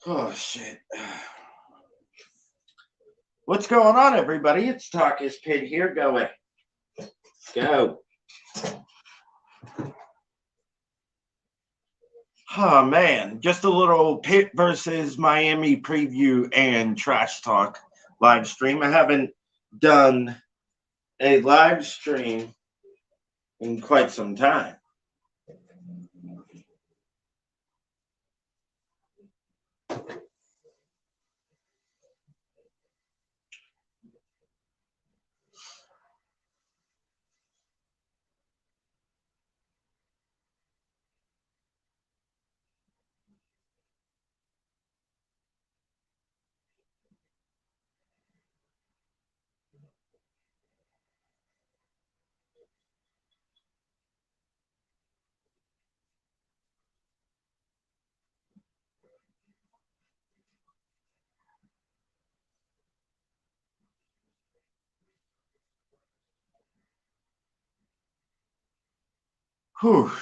Oh, shit. What's going on, everybody? It's TALK-IS-PITT here. Go away. Go. Oh, man. Just a little Pitt versus Miami preview and trash talk live stream. I haven't done a live stream in quite some time. Whew.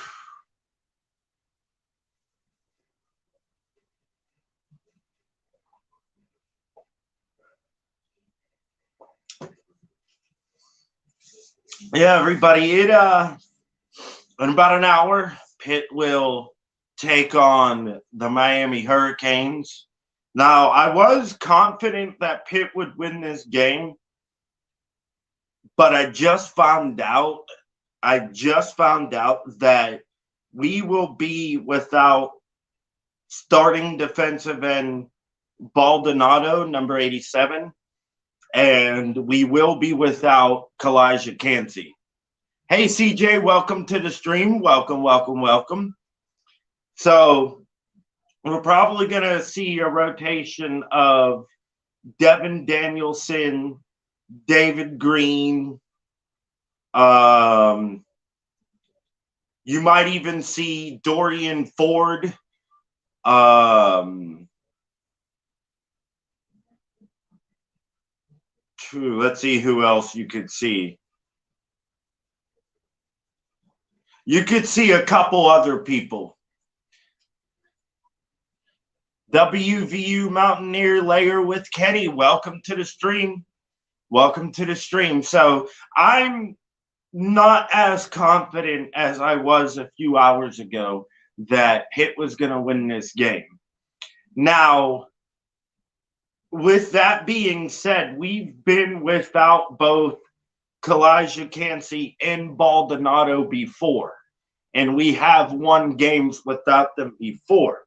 Yeah, everybody. In about an hour, Pitt will take on the Miami Hurricanes. Now, I was confident that Pitt would win this game, but I just found out that we will be without starting defensive end Baldonado, number 87, and we will be without TALK-IS-PITT. Hey, CJ, welcome to the stream. Welcome. So we're probably going to see a rotation of Devin Danielson, David Green. You might even see Dorian Ford. Let's see who else you could see. You could see a couple other people. WVU Mountaineer Layer with Kenny. Welcome to the stream. So I'm not as confident as I was a few hours ago that Pitt was going to win this game. Now, with that being said, we've been without both TALK-IS-PITT and Baldonado before, and we have won games without them before.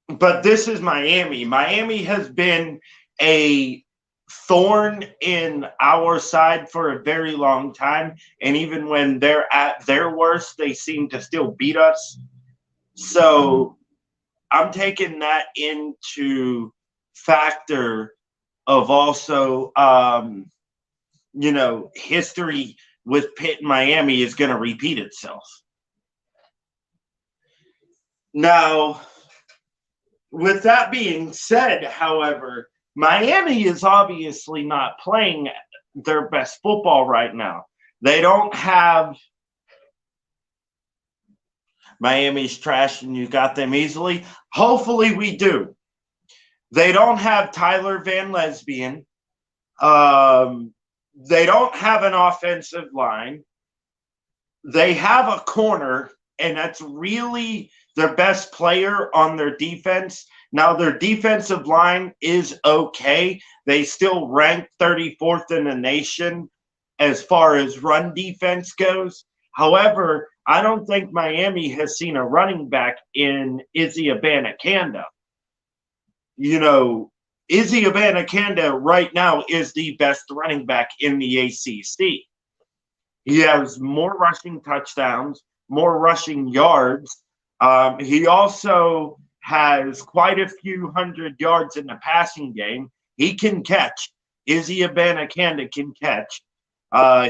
But this is Miami. Miami has been a thorn in our side for a very long time, and even when they're at their worst, they seem to still beat us. So I'm taking that into factor of also, history with Pitt and Miami is going to repeat itself. Now, with that being said, however, Miami is obviously not playing their best football right now. They don't have Miami's trash and you got them easily. Hopefully we do. They don't have Tyler Van Lesbian. They don't have an offensive line. They have a corner, and that's really their best player on their defense. Now, their defensive line is okay. They still rank 34th in the nation as far as run defense goes. However, I don't think Miami has seen a running back in Izzy Abanikanda. Izzy Abanikanda right now is the best running back in the ACC. He has more rushing touchdowns, more rushing yards. He also has quite a few hundred yards in the passing game. He can catch. Izzy Abanikanda can catch.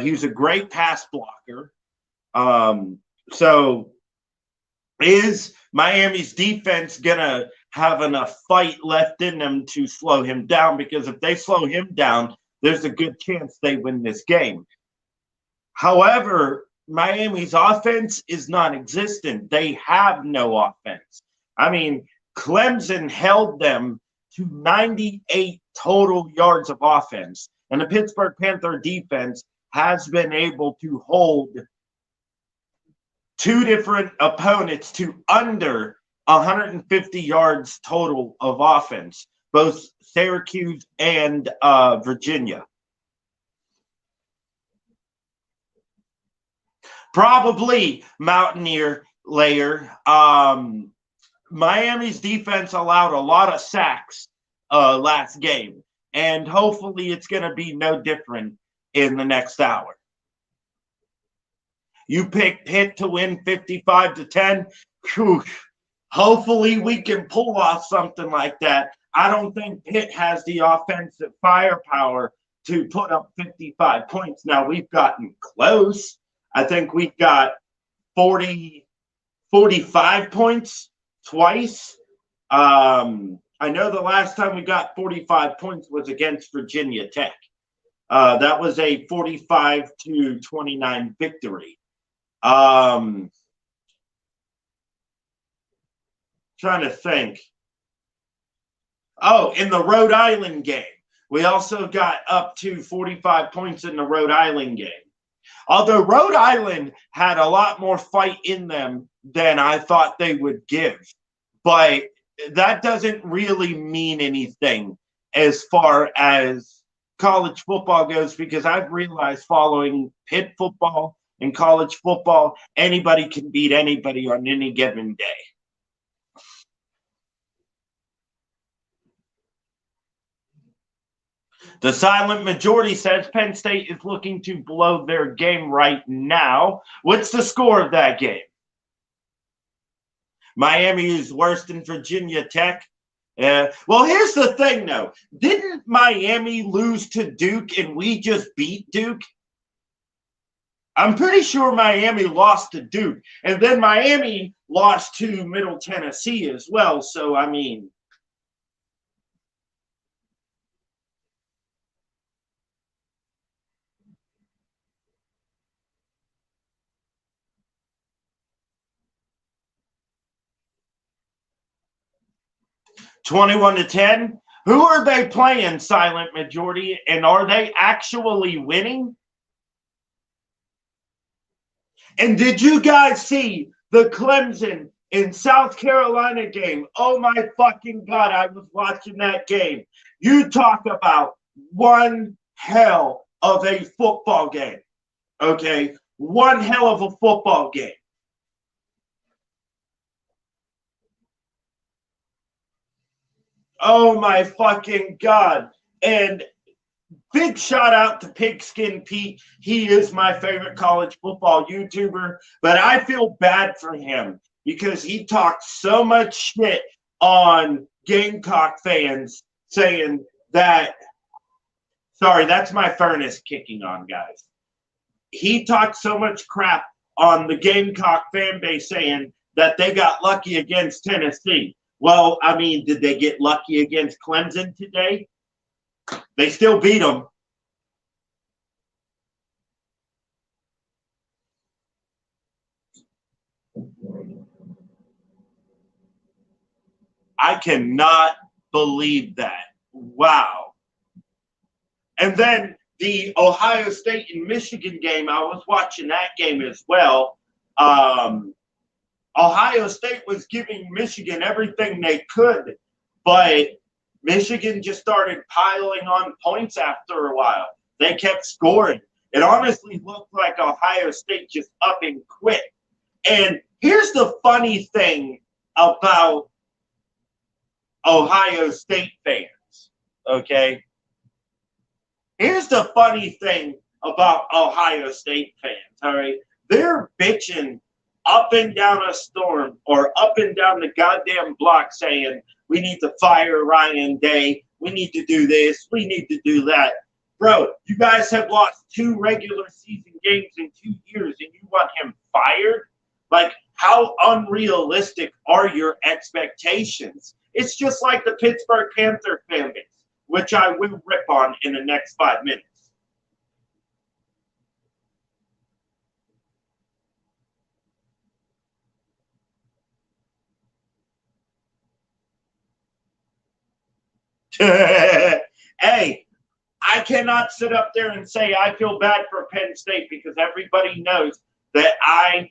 He's a great pass blocker. So is Miami's defense going to have enough fight left in them to slow him down? Because if they slow him down, there's a good chance they win this game. However, Miami's offense is non-existent. They have no offense. I mean, Clemson held them to 98 total yards of offense. And the Pittsburgh Panther defense has been able to hold two different opponents to under 150 yards total of offense, both Syracuse and Virginia. Probably Mountaineer layer. Miami's defense allowed a lot of sacks last game, and hopefully it's going to be no different in the next hour. You pick Pitt to win 55-10. Whew. Hopefully we can pull off something like that. I don't think Pitt has the offensive firepower to put up 55 points. Now, we've gotten close. I think we've got 45 points twice. I know the last time we got 45 points was against Virginia Tech. That was a 45-29 victory. Trying to think. Oh, in the Rhode Island game. We also got up to 45 points in the Rhode Island game. Although Rhode Island had a lot more fight in them than I thought they would give. But that doesn't really mean anything as far as college football goes, because I've realized following Pitt football and college football, anybody can beat anybody on any given day. The silent majority says Penn State is looking to blow their game right now. What's the score of that game? Miami is worse than Virginia Tech. Well, here's the thing, though. Didn't Miami lose to Duke and we just beat Duke? I'm pretty sure Miami lost to Duke. And then Miami lost to Middle Tennessee as well. So, I mean, (21-10). Who are they playing, silent majority? And are they actually winning? And did you guys see the Clemson in South Carolina game? Oh my fucking God, I was watching that game. You talk about one hell of a football game. Okay? One hell of a football game. Oh my fucking God. And big shout out to Pigskin Pete. He is my favorite college football YouTuber, but I feel bad for him because he talked so much shit on Gamecock fans saying that, sorry, that's my furnace kicking on, guys. He talked so much crap on the Gamecock fan base saying that they got lucky against Tennessee. Well, I mean, did they get lucky against Clemson today? They still beat them. I cannot believe that. Wow. And then the Ohio State and Michigan game, I was watching that game as well. Ohio State was giving Michigan everything they could, but Michigan just started piling on points after a while. They kept scoring. It honestly looked like Ohio State just up and quit. And here's the funny thing about Ohio State fans, okay? Here's the funny thing about Ohio State fans, all right? They're bitching up and down a storm or up and down the goddamn block saying, we need to fire Ryan Day. We need to do this. We need to do that. Bro, you guys have lost 2 regular season games in 2 years and you want him fired? Like, how unrealistic are your expectations? It's just like the Pittsburgh Panther fan base, which I will rip on in the next 5 minutes. Hey, I cannot sit up there and say I feel bad for Penn State because everybody knows that I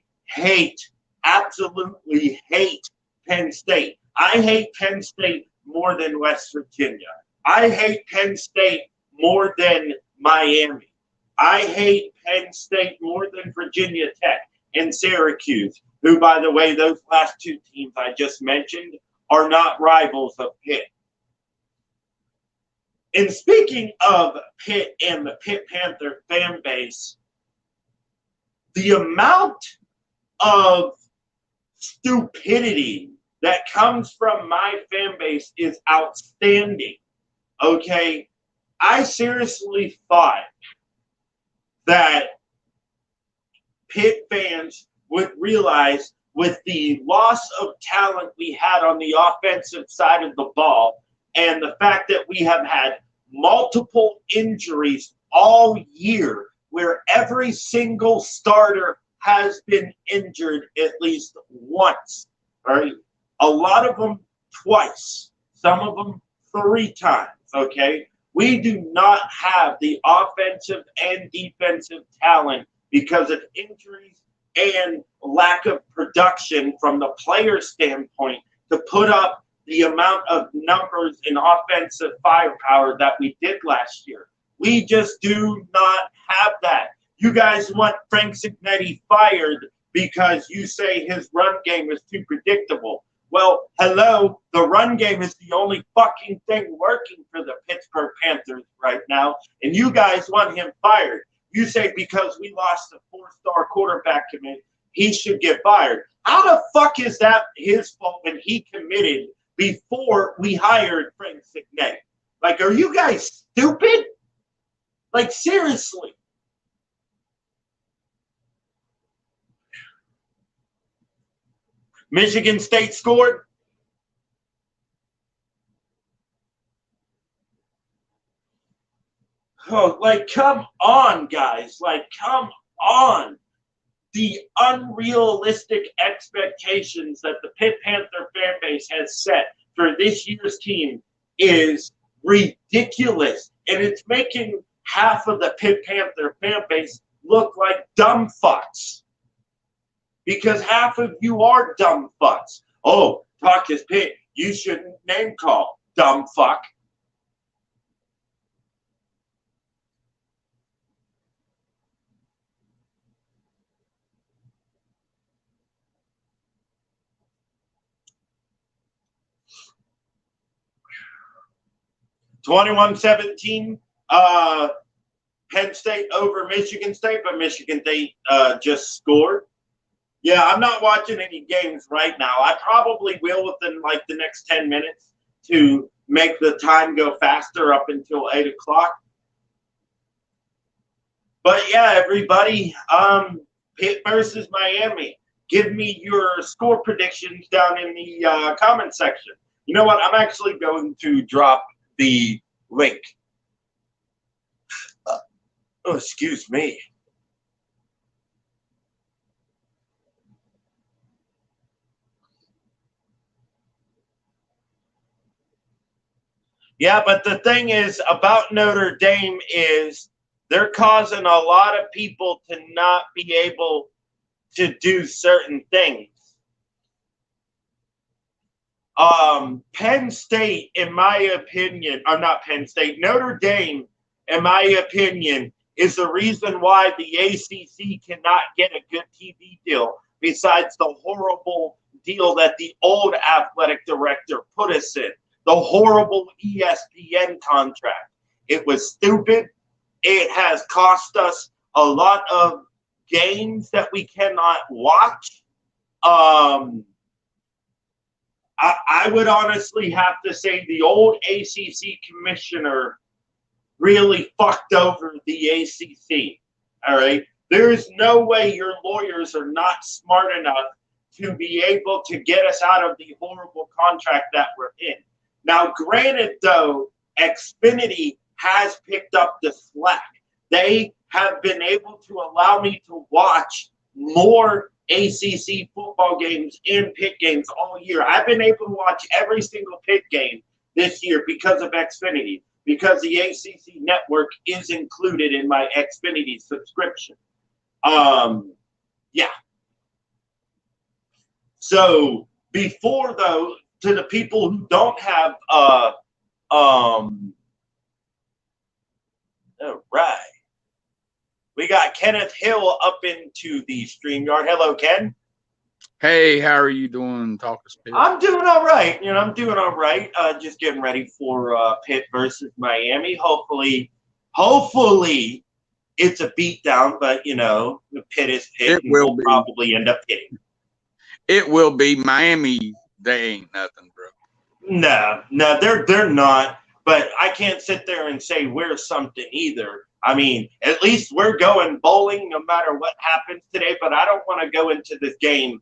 absolutely hate Penn State. I hate Penn State more than West Virginia. I hate Penn State more than Miami. I hate Penn State more than Virginia Tech and Syracuse, who, by the way, those last two teams I just mentioned are not rivals of Pitt. And speaking of Pitt and the Pitt Panther fan base, the amount of stupidity that comes from my fan base is outstanding. Okay? I seriously thought that Pitt fans would realize with the loss of talent we had on the offensive side of the ball and the fact that we have had multiple injuries all year where every single starter has been injured at least once, right? A lot of them twice, some of them 3 times, okay? We do not have the offensive and defensive talent because of injuries and lack of production from the player standpoint to put up the amount of numbers in offensive firepower that we did last year. We just do not have that. You guys want Frank Cignetti fired because you say his run game is too predictable. Well, hello, the run game is the only fucking thing working for the Pittsburgh Panthers right now, and you guys want him fired. You say because we lost a 4-star quarterback commit, he should get fired. How the fuck is that his fault when he committed before we hired Frank Cignetti? Like, are you guys stupid? Like, seriously. Michigan State scored. Oh, like, come on, guys. Like, come on. The unrealistic expectations that the Pitt Panther fan base has set for this year's team is ridiculous. And it's making half of the Pitt Panther fan base look like dumb fucks. Because half of you are dumb fucks. Oh, TALK-IS-PITT, you shouldn't name call, dumb fuck. (21-17) Penn State over Michigan State, but Michigan State just scored. Yeah, I'm not watching any games right now. I probably will within like the next 10 minutes to make the time go faster up until 8 o'clock. But yeah, everybody, Pitt versus Miami. Give me your score predictions down in the comment section. You know what? I'm actually going to drop the link. Oh, excuse me. Yeah, but the thing is about Notre Dame is they're causing a lot of people to not be able to do certain things. Penn State, in my opinion, or not Penn State, Notre Dame, in my opinion, is the reason why the ACC cannot get a good TV deal besides the horrible deal that the old athletic director put us in. The horrible ESPN contract. It was stupid. It has cost us a lot of games that we cannot watch. I would honestly have to say the old ACC commissioner really fucked over the ACC. All right. There is no way your lawyers are not smart enough to be able to get us out of the horrible contract that we're in. Now, granted, though, Xfinity has picked up the slack. They have been able to allow me to watch more ACC football games and Pitt games all year. I've been able to watch every single Pitt game this year because of Xfinity, because the ACC network is included in my Xfinity subscription. Yeah. So before, though, to the people who don't have all right. We got Kenneth Hill up into the StreamYard. Hello, Ken. Hey, how are you doing, TALK-IS-PITT? I'm doing all right. I'm doing all right. Just getting ready for Pitt versus Miami. Hopefully it's a beatdown, but the Pitt is Pitt, and we'll probably end up hitting. It will be. Miami, they ain't nothing, bro. No, they're not. But I can't sit there and say we're something either. I mean, at least we're going bowling no matter what happens today. But I don't want to go into this game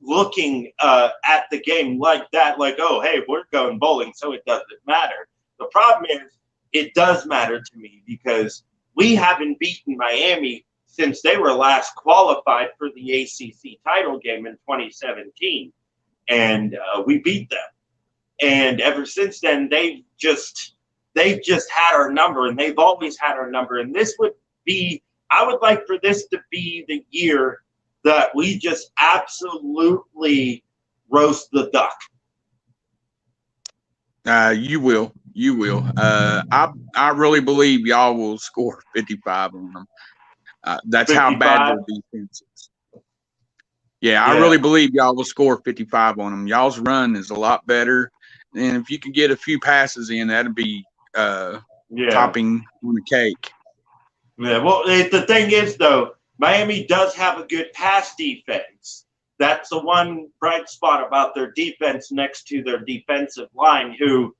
looking at the game like that, like, oh, hey, we're going bowling, so it doesn't matter. The problem is it does matter to me because we haven't beaten Miami since they were last qualified for the ACC title game in 2017. And we beat them. And ever since then, they've just had our number, and they've always had our number. And I would like for this to be the year that we just absolutely roast the duck. You will. I really believe y'all will score 55 on them. That's 55? How bad their defense is. Yeah, I really believe y'all will score 55 on them. Y'all's run is a lot better. And if you can get a few passes in, that'd be topping on the cake. Yeah, well, the thing is, though, Miami does have a good pass defense. That's the one bright spot about their defense next to their defensive line, who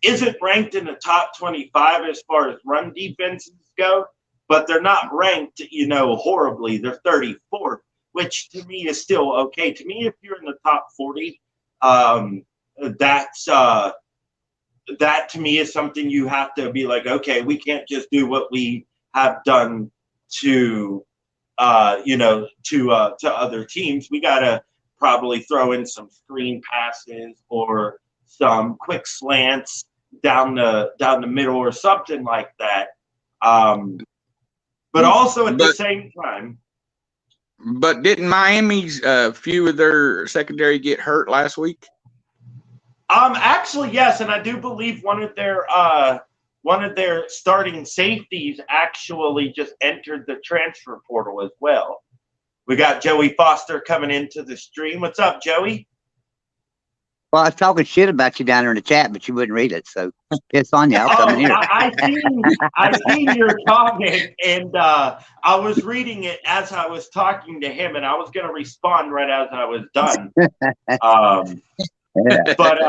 isn't ranked in the top 25 as far as run defenses go, but they're not ranked, horribly. They're 34th, which to me is still okay. To me, if you're in the top 40, that to me is something you have to be like, okay, we can't just do what we have done to other teams. We got to probably throw in some screen passes or some quick slants down the middle or something like that. But also at the same time. But didn't Miami's few of their secondary get hurt last week? Actually, yes, and I do believe one of their starting safeties actually just entered the transfer portal as well. We got Joey Foster coming into the stream. What's up, Joey? Well, I was talking shit about you down there in the chat, but you wouldn't read it, so it's on you. I'll come in here. I seen your comment, and I was reading it as I was talking to him, and I was going to respond right as I was done. But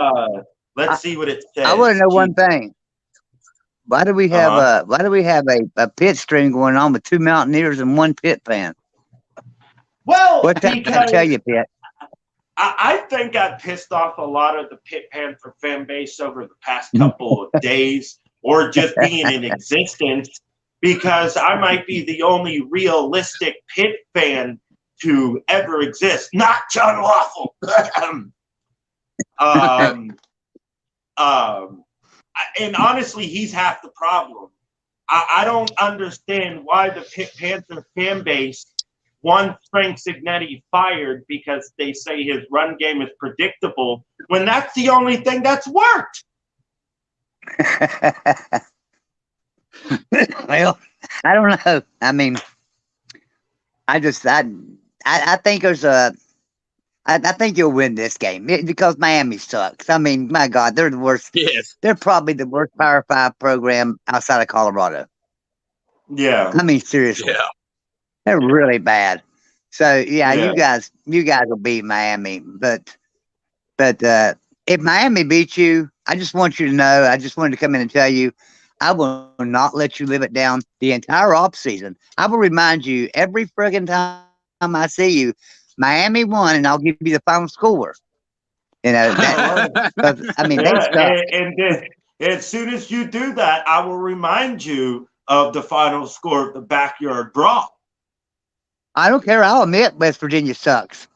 let's see what it says. I want to know one thing. Why do we have a Pitt stream going on with 2 Mountaineers and 1 Pitt fan? Well, what's that tell you, Pitt? I think I pissed off a lot of the Pitt Panther fan base over the past couple of days, or just being in existence, because I might be the only realistic Pitt fan to ever exist. Not John Waffle. And honestly, he's half the problem. I don't understand why the Pitt Panther fan base wants Frank Signetti fired because they say his run game is predictable, when that's the only thing that's worked. Well, I don't know. I mean, I think there's I think you'll win this game because Miami sucks. I mean, my God, they're the worst. Yes. They're probably the worst Power 5 program outside of Colorado. Yeah. I mean, seriously. Yeah. They're really bad. So, yeah. you guys will beat Miami. But if Miami beats you, I just want you to know, I just wanted to come in and tell you, I will not let you live it down the entire offseason. I will remind you every friggin' time I see you, Miami won, and I'll give you the final score. I mean, they suck. And as soon as you do that, I will remind you of the final score of the backyard brawl. I don't care. I'll admit West Virginia sucks.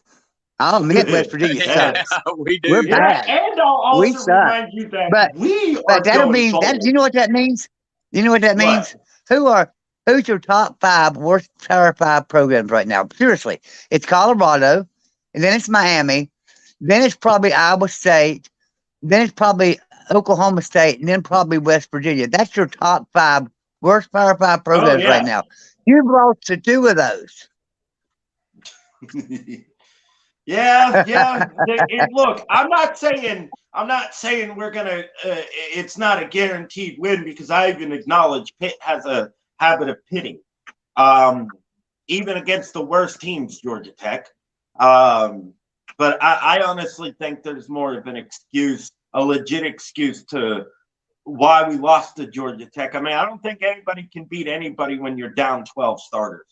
I'll admit West Virginia Yeah, sucks. we do. We're Yeah, bad. and I'll We also suck. remind you that But we are But that'll going mean that. forward. You know what that means? You know what that means? What? Who's your top 5 worst Power 5 programs right now? Seriously, it's Colorado, and then it's Miami, then it's probably Iowa State, then it's probably Oklahoma State, and then probably West Virginia. That's your top 5 worst Power 5 Oh programs right yeah. now. You've lost to 2 of those. Yeah. Look, I'm not saying we're gonna. It's not a guaranteed win because I even acknowledge Pitt has a habit of pitting, even against the worst teams, Georgia Tech. But I honestly think there's more of an excuse, a legit excuse to why we lost to Georgia Tech. I mean, I don't think anybody can beat anybody when you're down 12 starters.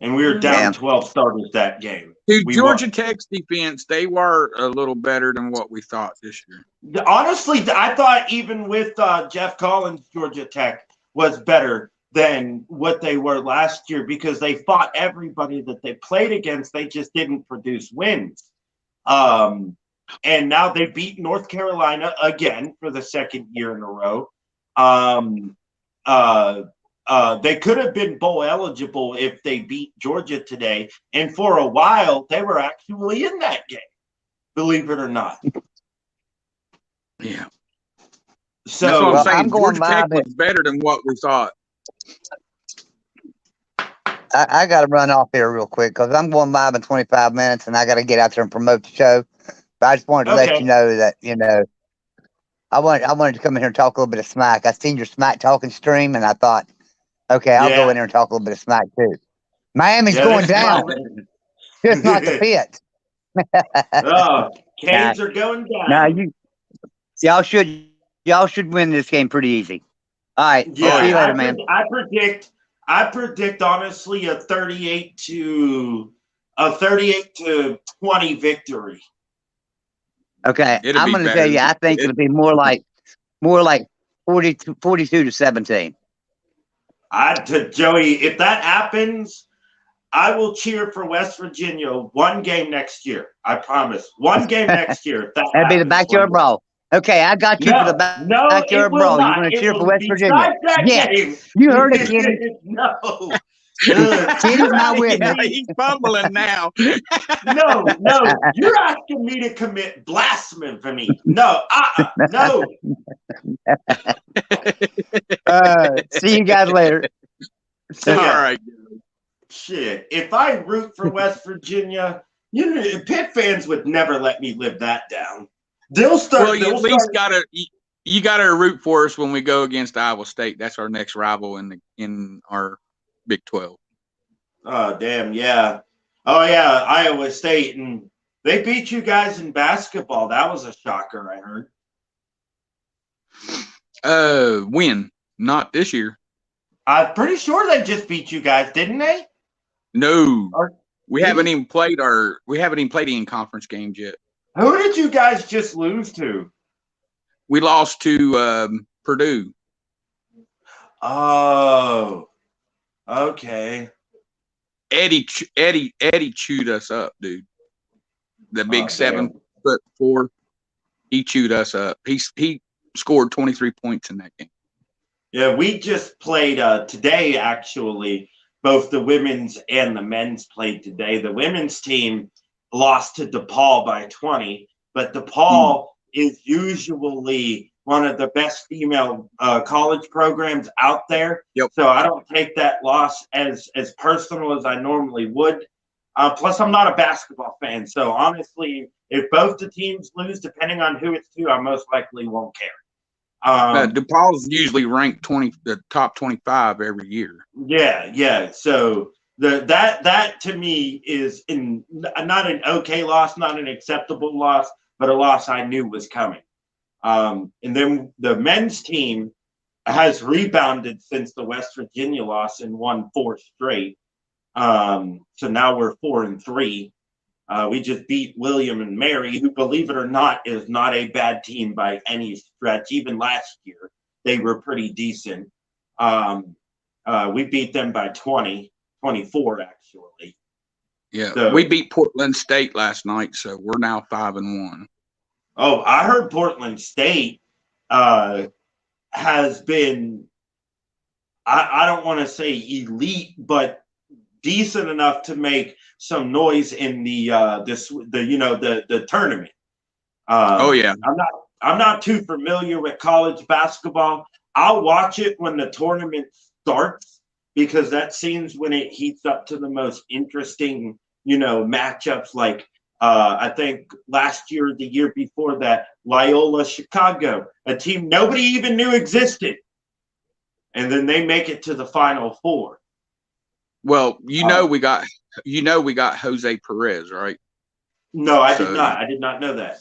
And we were down 12 starters that game. Dude, Georgia Tech's defense, they were a little better than what we thought this year. Honestly, I thought even with Jeff Collins, Georgia Tech was better than what they were last year because they fought everybody that they played against. They just didn't produce wins. And now they beat North Carolina again for the second year in a row. They could have been bowl eligible if they beat Georgia today. And for a while, they were actually in that game, believe it or not. Yeah. So that's what I'm saying. I'm going Georgia Tech was better than what we thought. I got to run off here real quick because I'm going live in 25 minutes and I got to get out there and promote the show. But I just wanted to let you know that, I wanted to come in here and talk a little bit of smack. I seen your smack talking stream and I thought, okay, I'll go in there and talk a little bit of smack too. Miami's going down, just not the Pit. Canes are going down. Now y'all should win this game pretty easy. All right, yeah, see you later, man. I predict honestly a 38 to 20 victory. Okay, I'm going to tell you, I think it'll be more like 42 to 17. Joey, if that happens, I will cheer for West Virginia one game next year. I promise. One game next year. That'd be the backyard brawl. Okay, I got you for the backyard brawl. You're going to cheer for West Virginia. Yes. You heard it, Kenny. No. Kenny's not with me. He's fumbling now. No. You're asking me to commit blasphemy. No. No. See you guys later. All right. Shit. If I root for West Virginia, Pitt fans would never let me live that down. They'll start. Well, you at least gotta root for us when we go against Iowa State. That's our next rival in our Big 12. Oh damn, yeah. Oh yeah, Iowa State, and they beat you guys in basketball. That was a shocker, I heard. When? Not this year. I'm pretty sure they just beat you guys, didn't they? No. We haven't even played any conference games yet. Who did you guys just lose to? We lost to Purdue. Oh, okay. Eddie chewed us up, dude. The big 7'4", he chewed us up. He scored 23 points in that game. Yeah, we just played today, actually. Both the women's and the men's played today. The women's team lost to DePaul by 20, but DePaul is usually one of the best female college programs out there. Yep. So I don't take that loss as personal as I normally would. Plus, I'm not a basketball fan. So honestly, if both the teams lose, depending on who it's to, I most likely won't care. DePaul's usually ranked the top 25 every year. Yeah. So that to me is not an okay loss, not an acceptable loss, but a loss I knew was coming. And then the men's team has rebounded since the West Virginia loss and won 4 straight. So now we're 4-3. We just beat William and Mary, who, believe it or not, is not a bad team by any stretch. Even last year, they were pretty decent. We beat them by 24, actually. Yeah, So, we beat Portland State last night, so we're now 5-1. oh, I heard Portland State has been, I don't want to say elite, but decent enough to make some noise in the the tournament. Oh yeah, I'm not too familiar with college basketball. I'll watch it when the tournament starts because that seems when it heats up to the most interesting, matchups. Like I think last year, the year before that, Loyola Chicago, a team nobody even knew existed, and then they make it to the Final Four. well, we got Jose Perez, right? No, I did not. I did not know that.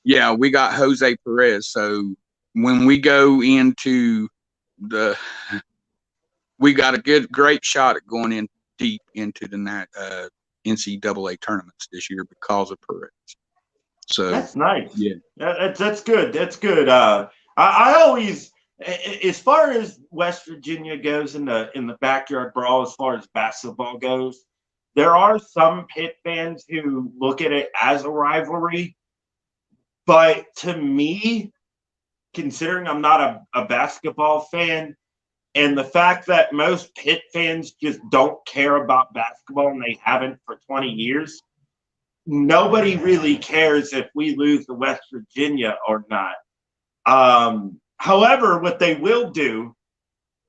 Yeah, we got Jose Perez. So when we go into we got a great shot at going in deep into the NCAA tournaments this year because of Perez. So that's nice. Yeah, that's good. That's good. I always, as far as West Virginia goes in the backyard brawl, as far as basketball goes, there are some Pitt fans who look at it as a rivalry. But to me, considering I'm not a basketball fan, and the fact that most Pitt fans just don't care about basketball and they haven't for 20 years, nobody really cares if we lose to West Virginia or not. However, what they will do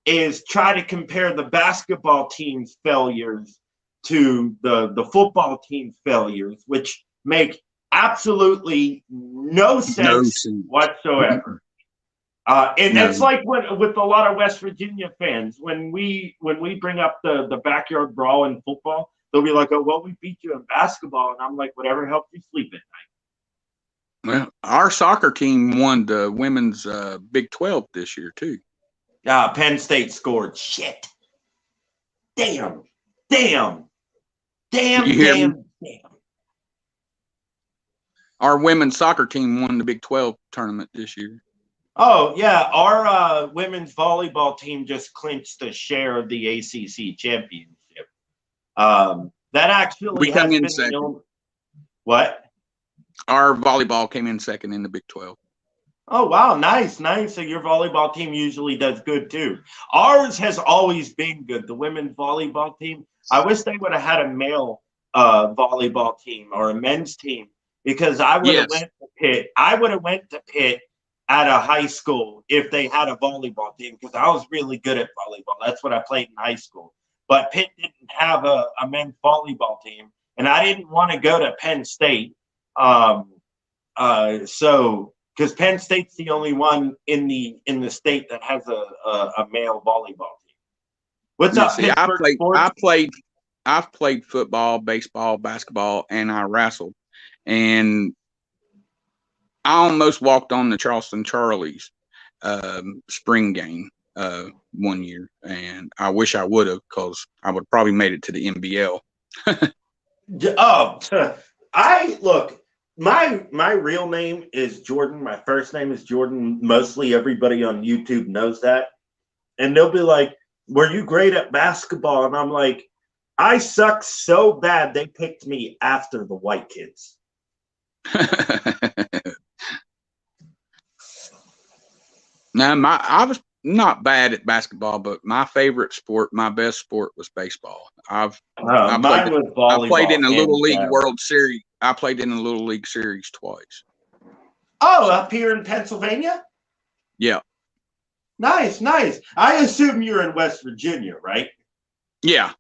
is try to compare the basketball team's failures to the football team's failures, which make absolutely no sense whatsoever. And that's like with a lot of West Virginia fans, when we bring up the backyard brawl in football, they'll be like, "Oh, well, we beat you in basketball," and I'm like, "Whatever helps you sleep at night." Well, our soccer team won the women's Big 12 this year too. Penn State scored. Shit. Damn. Our women's soccer team won the Big 12 tournament this year. Oh, yeah. Our women's volleyball team just clinched a share of the ACC championship. That actually has been second. What? Our volleyball came in second in the Big 12. Oh, wow. Nice. So your volleyball team usually does good, too. Ours has always been good, the women's volleyball team. I wish they would have had a male volleyball team or a men's team because I would have went to Pitt. I would have went to Pitt at a high school if they had a volleyball team because I was really good at volleyball. That's what I played in high school. But Pitt didn't have a men's volleyball team, and I didn't want to go to Penn State. Because Penn State's the only one in the state that has a male volleyball team. What's up, Pittsburgh sports? I've played football, baseball, basketball, and I wrestled. And I almost walked on the Charleston Charlies spring game one year, and I wish I would have because I would have probably made it to the NBL. My real name is Jordan. My first name is Jordan. Mostly everybody on YouTube knows that. And they'll be like, "Were you great at basketball?" And I'm like, I suck so bad they picked me after the white kids. Now, I was not bad at basketball, but my favorite sport, my best sport was baseball. I played in a Little League World Series. I played in a Little League Series twice. Oh, up here in Pennsylvania? Yeah. Nice. I assume you're in West Virginia, right? Yeah.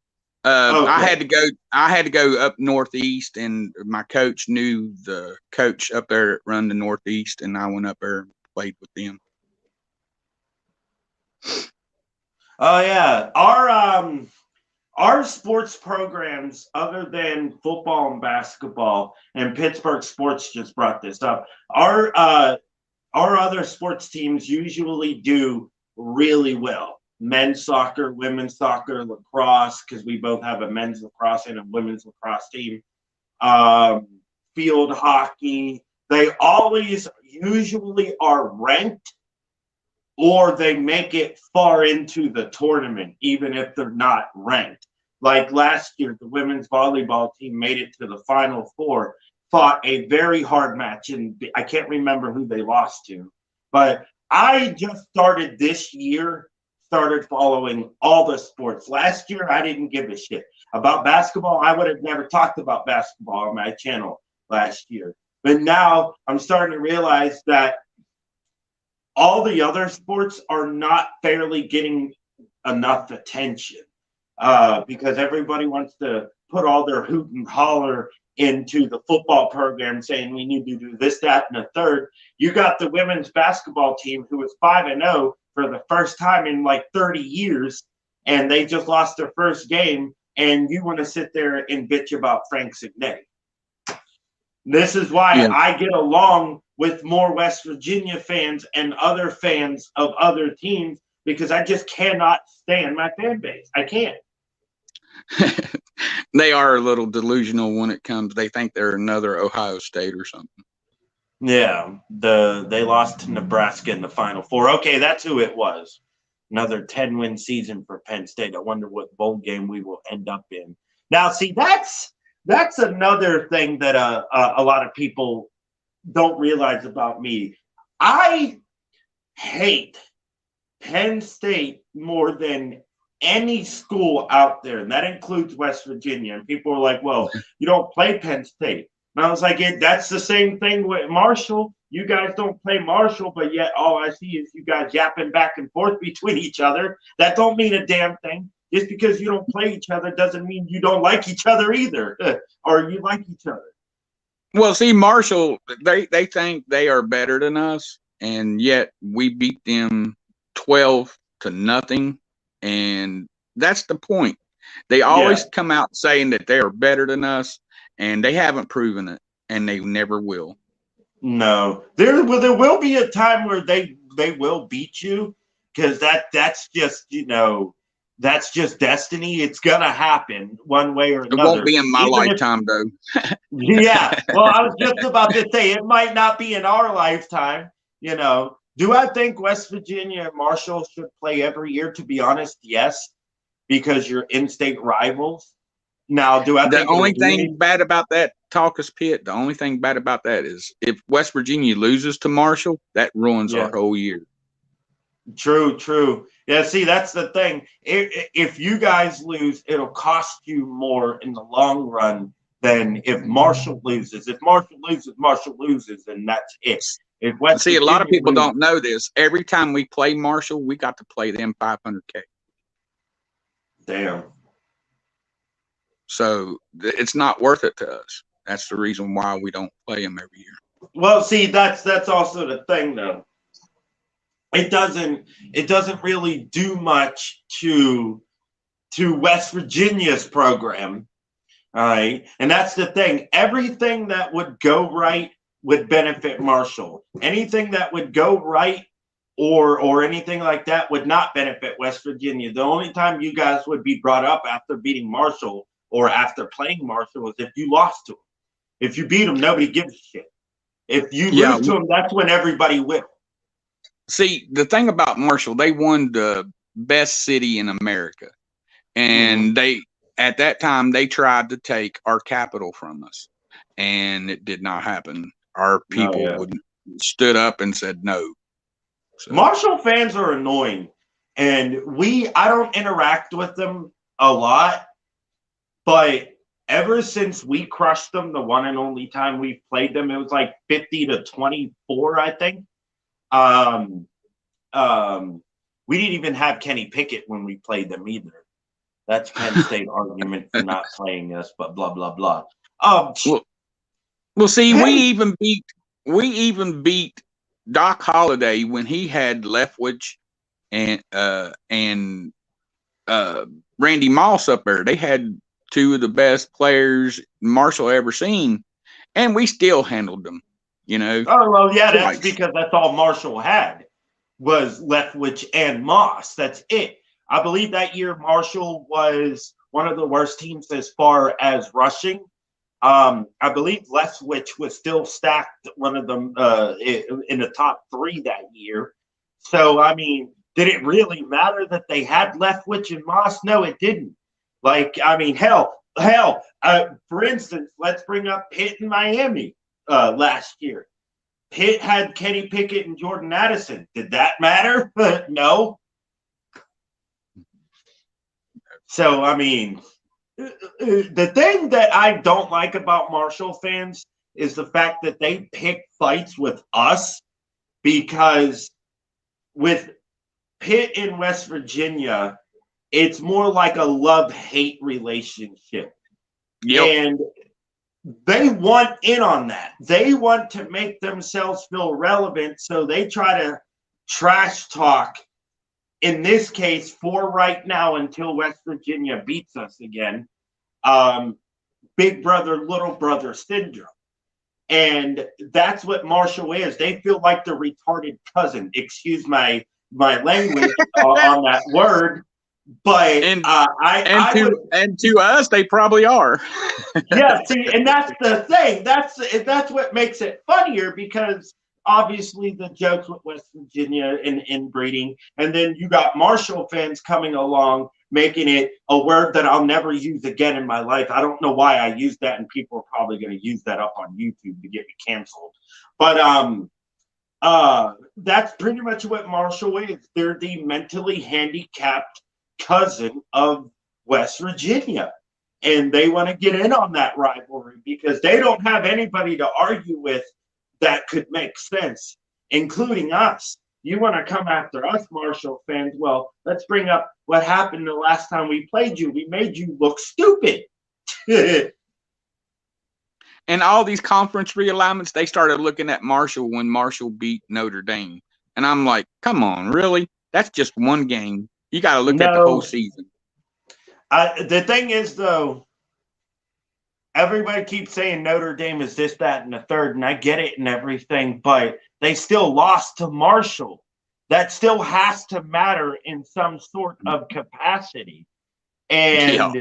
Okay. I had to go up northeast, and my coach knew the coach up there that run the northeast, and I went up there and played with them. Oh yeah, our sports programs, other than football and basketball, and Pittsburgh sports just brought this up. Our other sports teams usually do really well. Men's soccer, women's soccer, lacrosse, because we both have a men's lacrosse and a women's lacrosse team. Field hockey. They always usually are ranked, or they make it far into the tournament, even if they're not ranked. Like last year, the women's volleyball team made it to the Final Four, fought a very hard match, and I can't remember who they lost to. But I just started this year, started following all the sports. Last year, I didn't give a shit about basketball. I would have never talked about basketball on my channel last year. But now I'm starting to realize that all the other sports are not fairly getting enough attention because everybody wants to put all their hoot and holler into the football program saying we need to do this, that, and a third. You got the women's basketball team who was 5-0 for the first time in like 30 years, and they just lost their first game, and you want to sit there and bitch about Frank Signetti. This is why I get along with more West Virginia fans and other fans of other teams, because I just cannot stand my fan base. I can't. They are a little delusional when it comes. They think they're another Ohio State or something. Yeah, they lost to Nebraska in the Final Four. Okay, that's who it was. Another 10-win season for Penn State. I wonder what bowl game we will end up in. Now, see, that's another thing that a lot of people don't realize about me. I hate Penn State more than any school out there, and that includes West Virginia. And people are like, well, you don't play Penn State. And I was like, that's the same thing with Marshall. You guys don't play Marshall, but yet all I see is you guys yapping back and forth between each other. That don't mean a damn thing. Just because you don't play each other doesn't mean you don't like each other either, or you like each other. Well, see, Marshall, they think they are better than us, and yet we beat them 12-0, and that's the point. They always come out saying that they are better than us, and they haven't proven it, and they never will. No, there will be a time where they will beat you, because that's just that's just destiny. It's gonna happen one way or another. It won't be in my lifetime, though. Yeah, well, I was just about to say it might not be in our lifetime. Do I think West Virginia and Marshall should play every year? To be honest, yes, because you're in-state rivals. Now, do I think the only thing bad about that TALK-IS-PITT? The only thing bad about that is if West Virginia loses to Marshall, that ruins our whole year. True. Yeah, see, that's the thing. If you guys lose, it'll cost you more in the long run than if Marshall loses. If Marshall loses, and that's it. See, a lot of people don't know this. Every time we play Marshall, we got to play them $500K. Damn. So it's not worth it to us. That's the reason why we don't play them every year. Well, see, that's also the thing, though. It doesn't really do much to West Virginia's program. All right. And that's the thing. Everything that would go right would benefit Marshall. Anything that would go right or anything like that would not benefit West Virginia. The only time you guys would be brought up after beating Marshall or after playing Marshall was if you lost to them. If you beat them, nobody gives a shit. If you lose to them, that's when everybody will. See, the thing about Marshall, they won the best city in America. And at that time, they tried to take our capital from us. And it did not happen. Our people stood up and said no. So. Marshall fans are annoying. And I don't interact with them a lot. But ever since we crushed them, the one and only time we played them, it was like 50-24, I think. We didn't even have Kenny Pickett when we played them either. That's Penn State argument for not playing us, but blah blah blah. Well, see, we even beat Doc Holliday when he had Leftwich and Randy Moss up there. They had two of the best players Marshall ever seen, and we still handled them. Oh well, yeah, that's because that's all Marshall had was Leftwich and Moss. That's it. I believe that year Marshall was one of the worst teams as far as rushing. I believe Leftwich was still stacked one of them in the top 3 that year. So I mean, did it really matter that they had Leftwich and Moss? No, it didn't. Like, I mean, for instance, let's bring up Pitt and Miami last year. Pitt had Kenny Pickett and Jordan Addison. Did that matter? No. So, I mean, the thing that I don't like about Marshall fans is the fact that they pick fights with us, because with Pitt in West Virginia, it's more like a love-hate relationship. Yep. And they want in on that. They want to make themselves feel relevant, so they try to trash talk, in this case, for right now until West Virginia beats us again, big brother, little brother syndrome. And that's what Marshall is. They feel like the retarded cousin. Excuse my language on that word. But to us, they probably are. Yeah, see, and that's the thing. That's what makes it funnier, because obviously the jokes with West Virginia and inbreeding, and then you got Marshall fans coming along making it a word that I'll never use again in my life. I don't know why I used that, and people are probably going to use that up on YouTube to get me canceled. But that's pretty much what Marshall is. They're the mentally handicapped cousin of West Virginia. And they want to get in on that rivalry because they don't have anybody to argue with that could make sense, including us. You want to come after us, Marshall fans? Well, let's bring up what happened the last time we played you. We made you look stupid. And all these conference realignments, they started looking at Marshall when Marshall beat Notre Dame. And I'm like, come on, really? That's just one game. You got to look at the whole season. The thing is, though, everybody keeps saying Notre Dame is this, that, and the third, and I get it and everything, but they still lost to Marshall. That still has to matter in some sort of capacity. And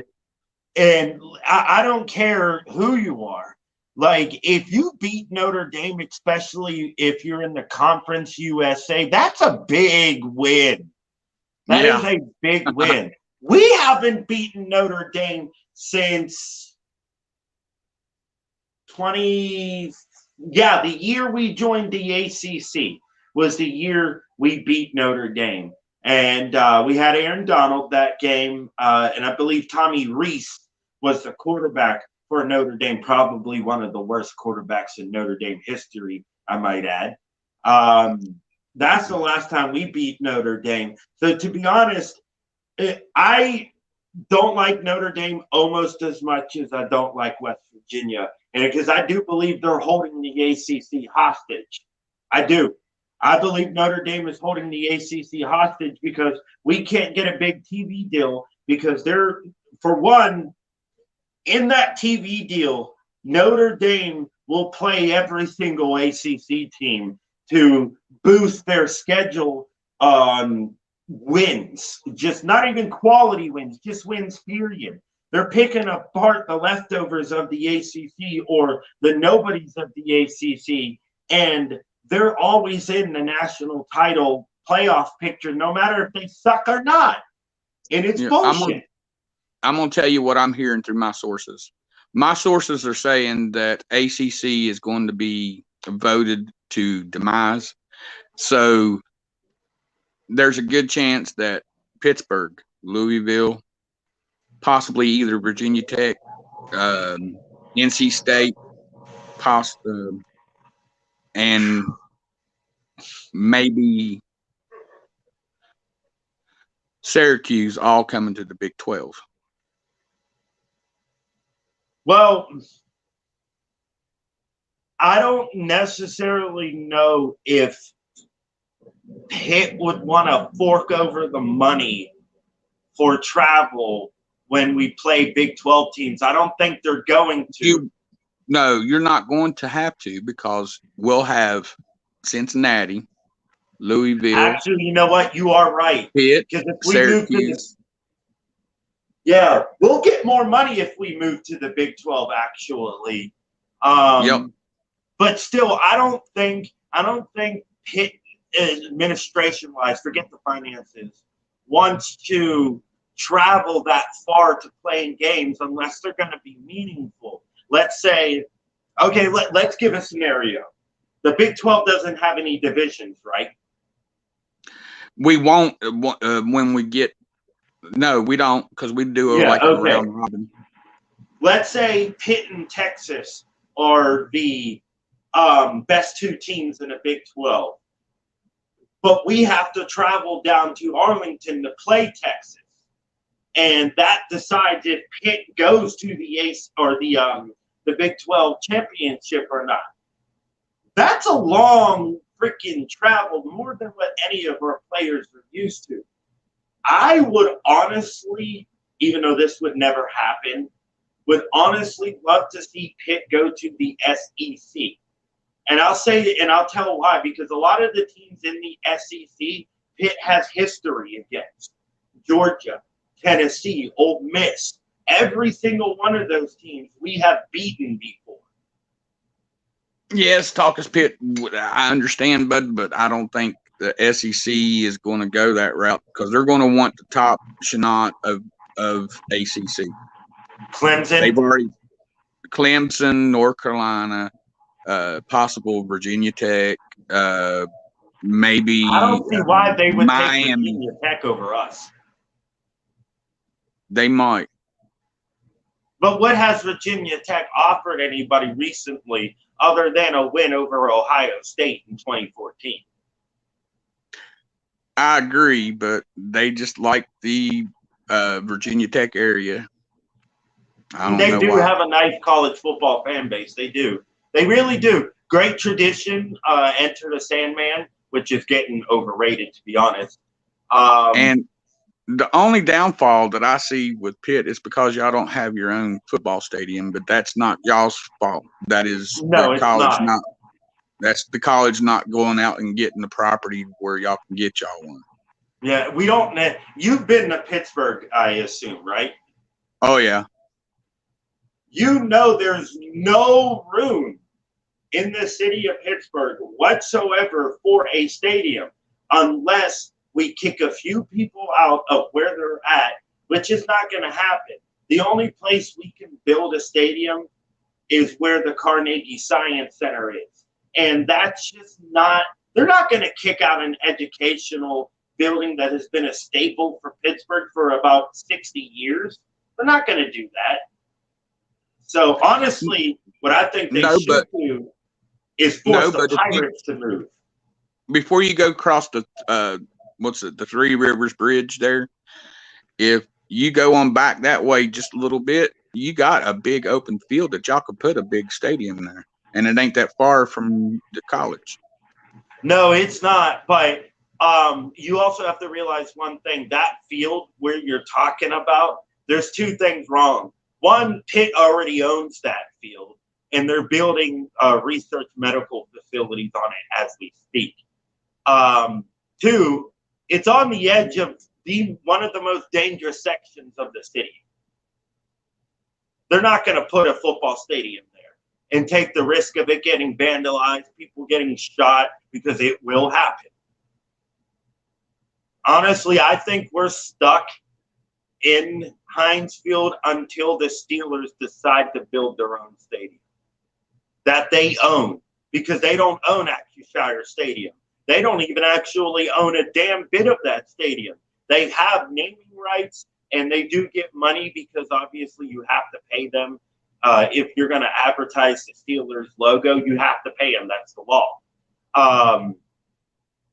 I don't care who you are. Like, if you beat Notre Dame, especially if you're in the Conference USA, that's a big win. That is a big win. We haven't beaten Notre Dame since the year we joined the ACC was the year we beat Notre Dame. And we had Aaron Donald that game, and I believe Tommy Reese was the quarterback for Notre Dame, probably one of the worst quarterbacks in Notre Dame history, I might add. That's the last time we beat Notre Dame. So to be honest, I don't like Notre Dame almost as much as I don't like West Virginia. And because I do believe they're holding the ACC hostage. I do. I believe Notre Dame is holding the ACC hostage because we can't get a big TV deal because they're, for one, in that TV deal, Notre Dame will play every single ACC team to boost their schedule on wins, just not even quality wins, just wins, period. They're picking apart the leftovers of the ACC or the nobodies of the ACC, and they're always in the national title playoff picture, no matter if they suck or not. And it's bullshit. I'm going to tell you what I'm hearing through my sources. My sources are saying that ACC is going to be voted to demise. So there's a good chance that Pittsburgh, Louisville, possibly either Virginia Tech, NC State, and maybe Syracuse all coming to the Big 12. Well, I don't necessarily know if Pitt would want to fork over the money for travel when we play Big 12 teams. I don't think they're going to. No, you're not going to have to because we'll have Cincinnati, Louisville. Actually, you know what? You are right. Pitt, if we Syracuse. Yeah, we'll get more money if we move to the Big 12, actually. But still, I don't think Pitt, administration-wise, forget the finances, wants to travel that far to playing games unless they're going to be meaningful. Let's say, okay, let's give a scenario. The Big 12 doesn't have any divisions, right? We won't when we get. No, we don't, because we do a round robin. Let's say Pitt and Texas are the best two teams in the Big 12. But we have to travel down to Arlington to play Texas. And that decides if Pitt goes to the ACE or the Big 12 championship or not. That's a long freaking travel, more than what any of our players are used to. I would honestly, even though this would never happen, would honestly love to see Pitt go to the SEC. And I'll say, and I'll tell why, because a lot of the teams in the SEC, Pitt has history against. Georgia, Tennessee, Ole Miss, every single one of those teams we have beaten before. Yes, TALK-IS-PITT, I understand, bud, but I don't think the SEC is going to go that route, because they're going to want the top shenanigans of ACC. Clemson. They've already Clemson, North Carolina, possible Virginia Tech, maybe. I don't see why they would Miami. take Virginia Tech over us. They might. But what has Virginia Tech offered anybody recently other than a win over Ohio State in 2014? I agree, but they just like the Virginia Tech area. They do have a nice college football fan base. They do. They really do. Great tradition. Enter the Sandman, which is getting overrated, to be honest. And the only downfall that I see with Pitt is because y'all don't have your own football stadium, but that's not y'all's fault. That is no, the college not. That's the college not going out and getting the property where y'all can get y'all one. Yeah, we don't. You've been to Pittsburgh, I assume, right? Oh, yeah. You know there's no room in the city of Pittsburgh whatsoever for a stadium unless we kick a few people out of where they're at, which is not going to happen. The only place we can build a stadium is where the Carnegie Science Center is. And that's just not, they're not going to kick out an educational building that has been a staple for Pittsburgh for about 60 years. They're not going to do that. So honestly, what I think they should do is force the Pirates to move. Before you go across the the Three Rivers Bridge there, if you go on back that way just a little bit, you got a big open field that y'all could put a big stadium there, and it ain't that far from the college. No, it's not. But you also have to realize one thing: that field where you're talking about, there's two things wrong. One, Pitt already owns that field, and they're building research medical facilities on it as we speak. Two, it's on the edge of one of the most dangerous sections of the city. They're not going to put a football stadium there and take the risk of it getting vandalized, people getting shot, because it will happen. Honestly, I think we're stuck in Heinz Field until the Steelers decide to build their own stadium that they own, because they don't own Accushire Stadium. They don't even actually own a damn bit of that stadium. They have naming rights, and they do get money because obviously you have to pay them. If you're going to advertise the Steelers logo, you have to pay them. That's the law.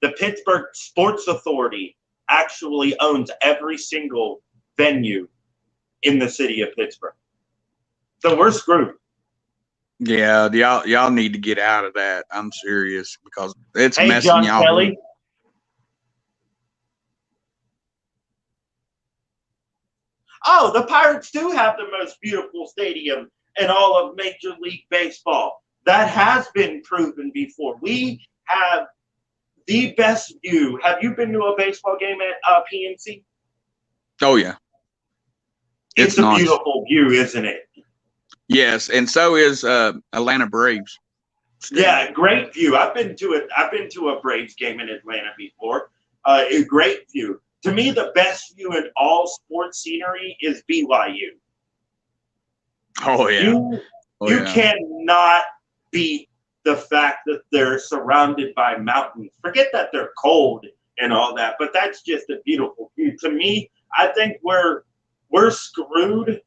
The Pittsburgh Sports Authority actually owns every single venue in the city of Pittsburgh. So we're screwed. Yeah, y'all need to get out of that. I'm serious, because it's messing John y'all Kelly. up. Oh, the Pirates do have the most beautiful stadium in all of Major League Baseball. That has been proven before. We have the best view. Have you been to a baseball game at PNC? Oh, yeah. It's a beautiful view, isn't it? Yes, and so is Atlanta Braves. Yeah, great view. I've been to a Braves game in Atlanta before. A great view. To me, the best view in all sports scenery is BYU. Oh yeah. You cannot beat the fact that they're surrounded by mountains. Forget that they're cold and all that, but that's just a beautiful view. To me, I think we're screwed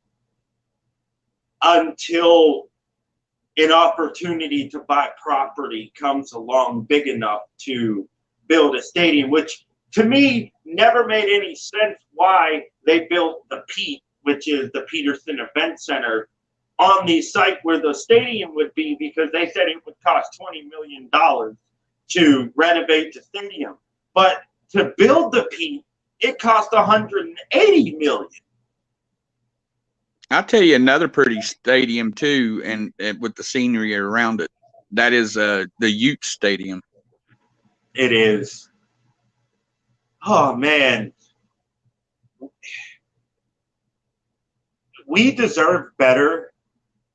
until an opportunity to buy property comes along big enough to build a stadium, which to me never made any sense why they built the PETT, which is the Peterson Event Center, on the site where the stadium would be, because they said it would cost $20 million to renovate the stadium. But to build the PETT, it cost $180 million. I'll tell you another pretty stadium too, and with the scenery around it. That is the Ute Stadium. It is. Oh man, we deserve better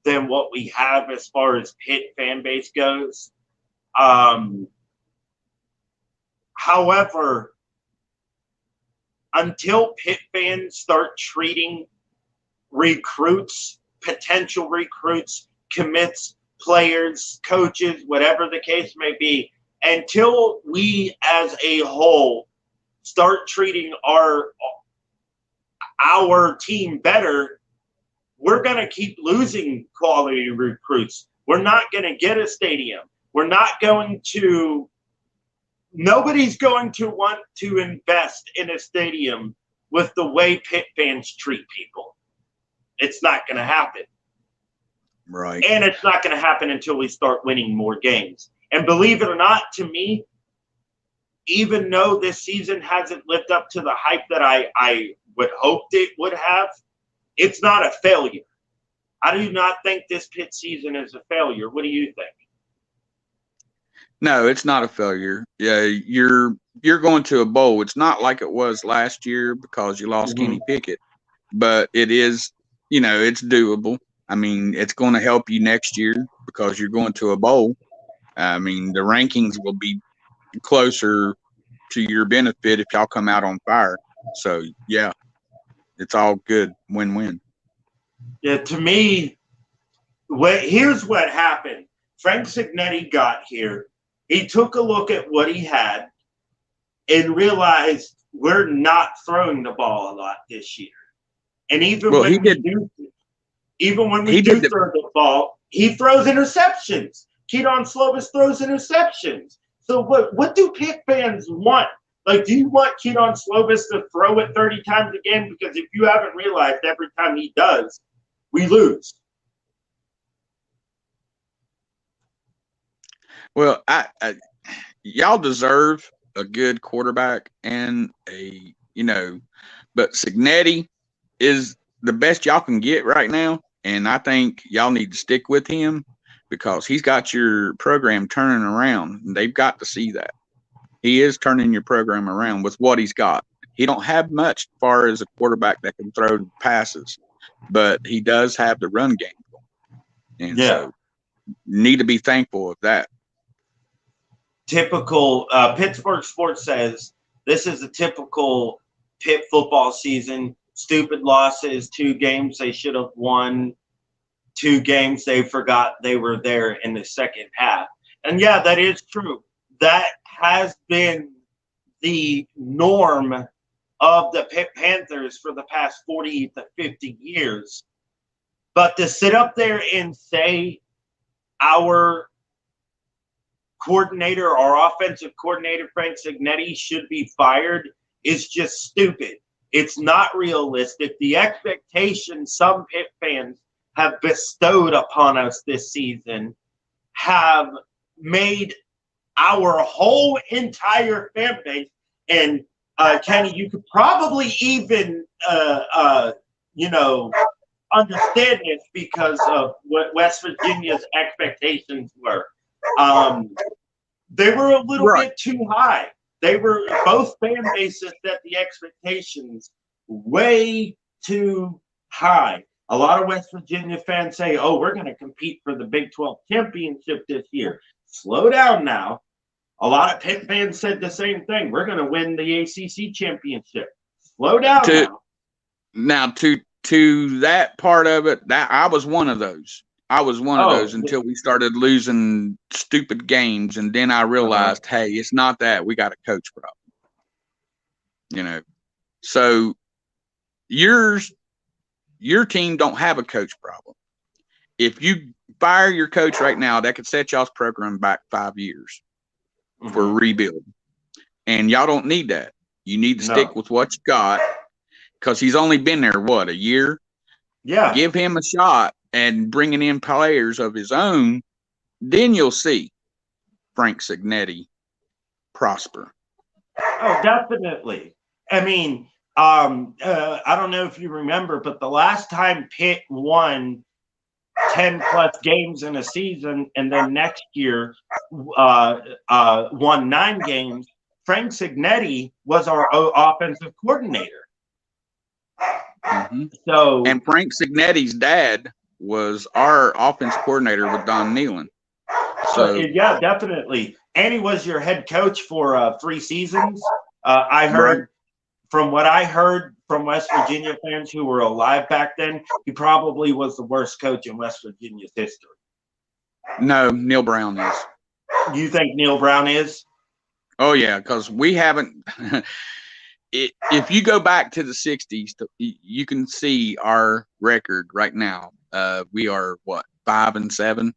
than what we have as far as Pitt fan base goes. However, until Pitt fans start treating recruits, potential recruits, commits, players, coaches, whatever the case may be, until we as a whole start treating our team better, we're going to keep losing quality recruits. We're not going to get a stadium. Nobody's going to want to invest in a stadium with the way Pitt fans treat people. It's not going to happen. Right. And it's not going to happen until we start winning more games. And believe it or not, to me, even though this season hasn't lived up to the hype that I would hoped it would have, it's not a failure. I do not think this Pitt season is a failure. What do you think? No, it's not a failure. Yeah, you're going to a bowl. It's not like it was last year because you lost Kenny Pickett, but it is, it's doable. I mean, it's going to help you next year because you're going to a bowl. I mean, the rankings will be closer to your benefit if y'all come out on fire. So, yeah, it's all good. Win-win. Yeah, to me, here's what happened. Frank Signetti got here. He took a look at what he had and realized we're not throwing the ball a lot this year. And even when we do throw the ball, he throws interceptions. Keaton Slovis throws interceptions. So what do Pitt fans want? Like, do you want Keaton Slovis to throw it 30 times a game? Because if you haven't realized, every time he does, we lose. Well, y'all deserve a good quarterback and but Signetti is the best y'all can get right now. And I think y'all need to stick with him because he's got your program turning around. And they've got to see that. He is turning your program around with what he's got. He don't have much as far as a quarterback that can throw passes, but he does have the run game. And so need to be thankful of that. Typical Pittsburgh Sports says this is a typical Pitt football season. Stupid losses, 2 games they should have won, 2 games they forgot they were there in the second half. And yeah, that is true. That has been the norm of the Pitt Panthers for the past 40 to 50 years. But to sit up there and say our coordinator, our offensive coordinator, Frank Signetti, should be fired is just stupid. It's not realistic. The expectations some Pitt fans have bestowed upon us this season have made our whole entire fan base, and Kenny, you could probably even understand this because of what West Virginia's expectations were. They were a little bit too high. They were, both fan bases set the expectations way too high. A lot of West Virginia fans say, oh, we're going to compete for the Big 12 championship this year. Slow down now. A lot of Pitt fans said the same thing. We're going to win the ACC championship. Slow down now. To that part of it, that I was one of those. I was one of those until we started losing stupid games, and then I realized, hey, it's not that. We got a coach problem. You know, so your team don't have a coach problem. If you fire your coach right now, that could set y'all's program back 5 years for a rebuild. And y'all don't need that. You need to stick with what you got, because he's only been there, what, a year? Yeah. Give him a shot and bringing in players of his own, then you'll see Frank Signetti prosper. Oh, definitely. I mean, I don't know if you remember, but the last time Pitt won 10 plus games in a season, and then next year won 9 games, Frank Signetti was our offensive coordinator. So, and Frank Signetti's dad was our offense coordinator with Don Nealon. So yeah, definitely. And he was your head coach for 3 seasons. I heard, from what I heard from West Virginia fans who were alive back then, he probably was the worst coach in West Virginia's history. No, Neil Brown is. You think Neil Brown is? Oh yeah, because we haven't. If you go back to the 60s, you can see our record right now. We are what, 5-7.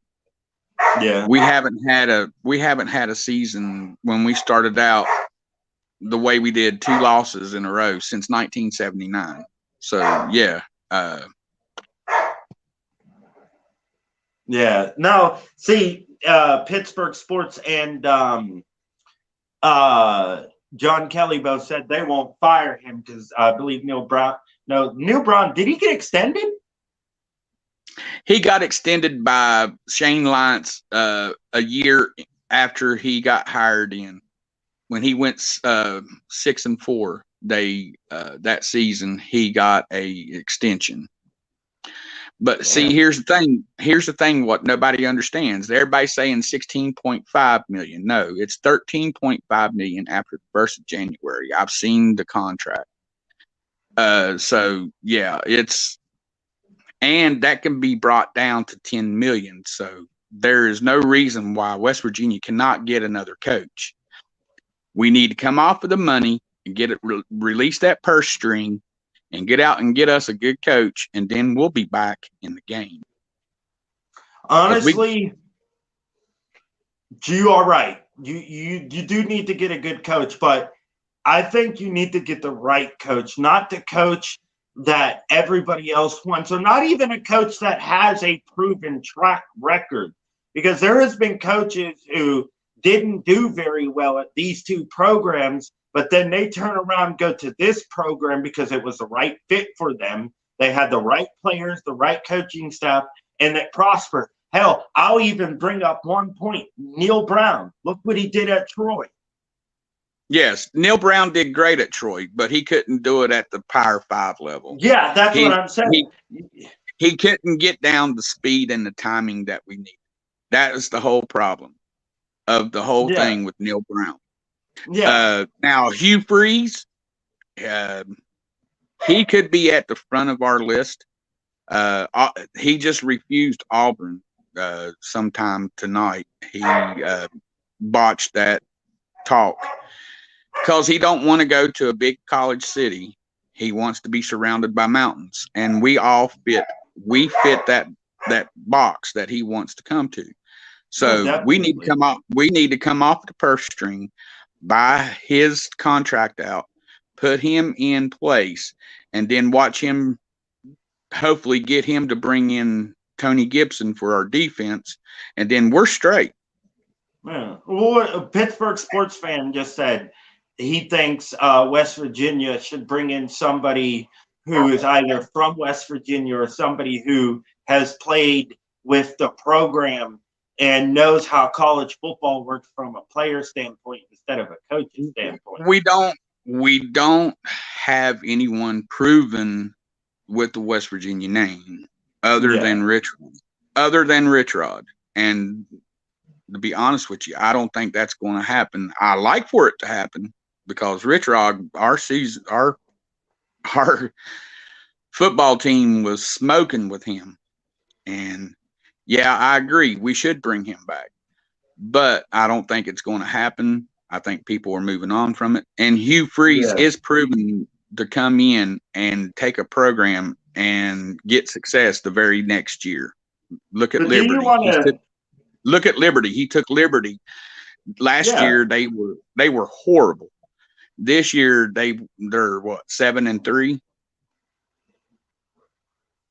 Yeah, we haven't had a season when we started out the way we did, 2 losses in a row since 1979. So yeah. Yeah. No, see, Pittsburgh Sports and John Kelly both said they won't fire him because I believe Neil Brown, did he get extended? He got extended by Shane Lyons a year after he got hired in. When he went 6-4, that season he got a extension. But see, here's the thing. What nobody understands. Everybody's saying 16.5 million. No, it's 13.5 million after the 1st of January. I've seen the contract. So yeah, and that can be brought down to 10 million. So there is no reason why West Virginia cannot get another coach. We need to come off of the money and get it release that purse string and get out and get us a good coach, and then we'll be back in the game. Honestly, you are right. You do need to get a good coach, but I think you need to get the right coach, not the coach that everybody else wants, or not even a coach that has a proven track record, because there has been coaches who didn't do very well at these 2 programs, but then they turn around and go to this program because it was the right fit for them. They had the right players, the right coaching staff, and it prospered. Hell, I'll even bring up one point. Neil Brown, look what he did at Troy. Yes, Neil Brown did great at Troy, but he couldn't do it at the Power 5 level. Yeah, that's what I'm saying. He couldn't get down the speed and the timing that we need. That is the whole problem of the whole thing with Neil Brown. Yeah. Now Hugh Freeze, he could be at the front of our list. He just refused Auburn sometime tonight. He botched that talk because he don't want to go to a big college city. He wants to be surrounded by mountains, and we fit that box that he wants to come to. So we need to come off the purse string, buy his contract out, put him in place, and then watch him hopefully get him to bring in Tony Gibson for our defense, and then we're straight. Yeah. Well, a Pittsburgh sports fan just said he thinks West Virginia should bring in somebody who is either from West Virginia or somebody who has played with the program and knows how college football works from a player standpoint instead of a coaching standpoint. We don't have anyone proven with the West Virginia name other than Rich Rod. And to be honest with you, I don't think that's going to happen. I like for it to happen because Rich Rod, our football team was smoking with him. And yeah, I agree. We should bring him back, but I don't think it's going to happen. I think people are moving on from it. And Hugh Freeze is proven to come in and take a program and get success the very next year. Look at Liberty. Look at Liberty. He took Liberty. Last year they were horrible. This year they're what, 7-3?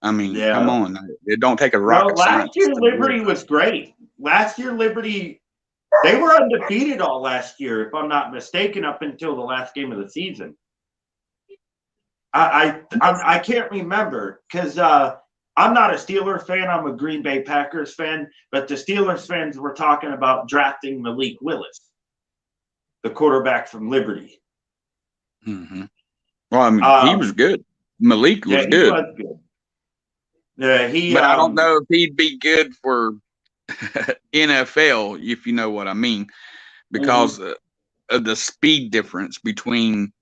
I mean, come on. It don't take a rocket scientist. Last year Liberty was great. Last year Liberty, they were undefeated all last year, if I'm not mistaken, up until the last game of the season. I can't remember because I'm not a Steelers fan. I'm a Green Bay Packers fan. But the Steelers fans were talking about drafting Malik Willis, the quarterback from Liberty. Mm-hmm. Well, I mean, he was good. Malik was good. He was good. Yeah, but I don't know if he'd be good for NFL, if you know what I mean, because of the speed difference between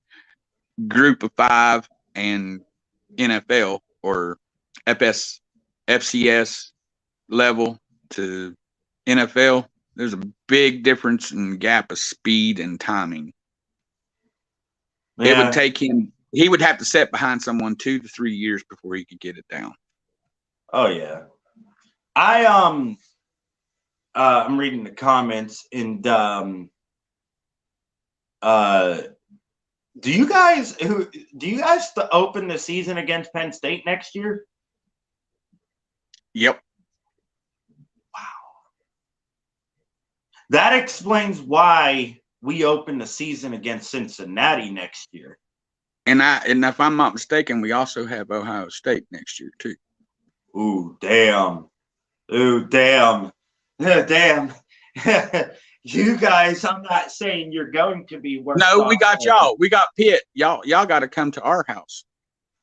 Group of 5 and NFL or FCS level to NFL. There's a big difference in gap of speed and timing. It would take him. He would have to sit behind someone 2 to 3 years before he could get it down. Oh yeah, I'm reading the comments and do you guys open the season against Penn State next year? Yep. Wow. That explains why we open the season against Cincinnati next year. And if I'm not mistaken, we also have Ohio State next year too. Ooh, damn. Damn. You guys, I'm not saying you're going to be worse. No, we got y'all. We got Pitt. Y'all got to come to our house.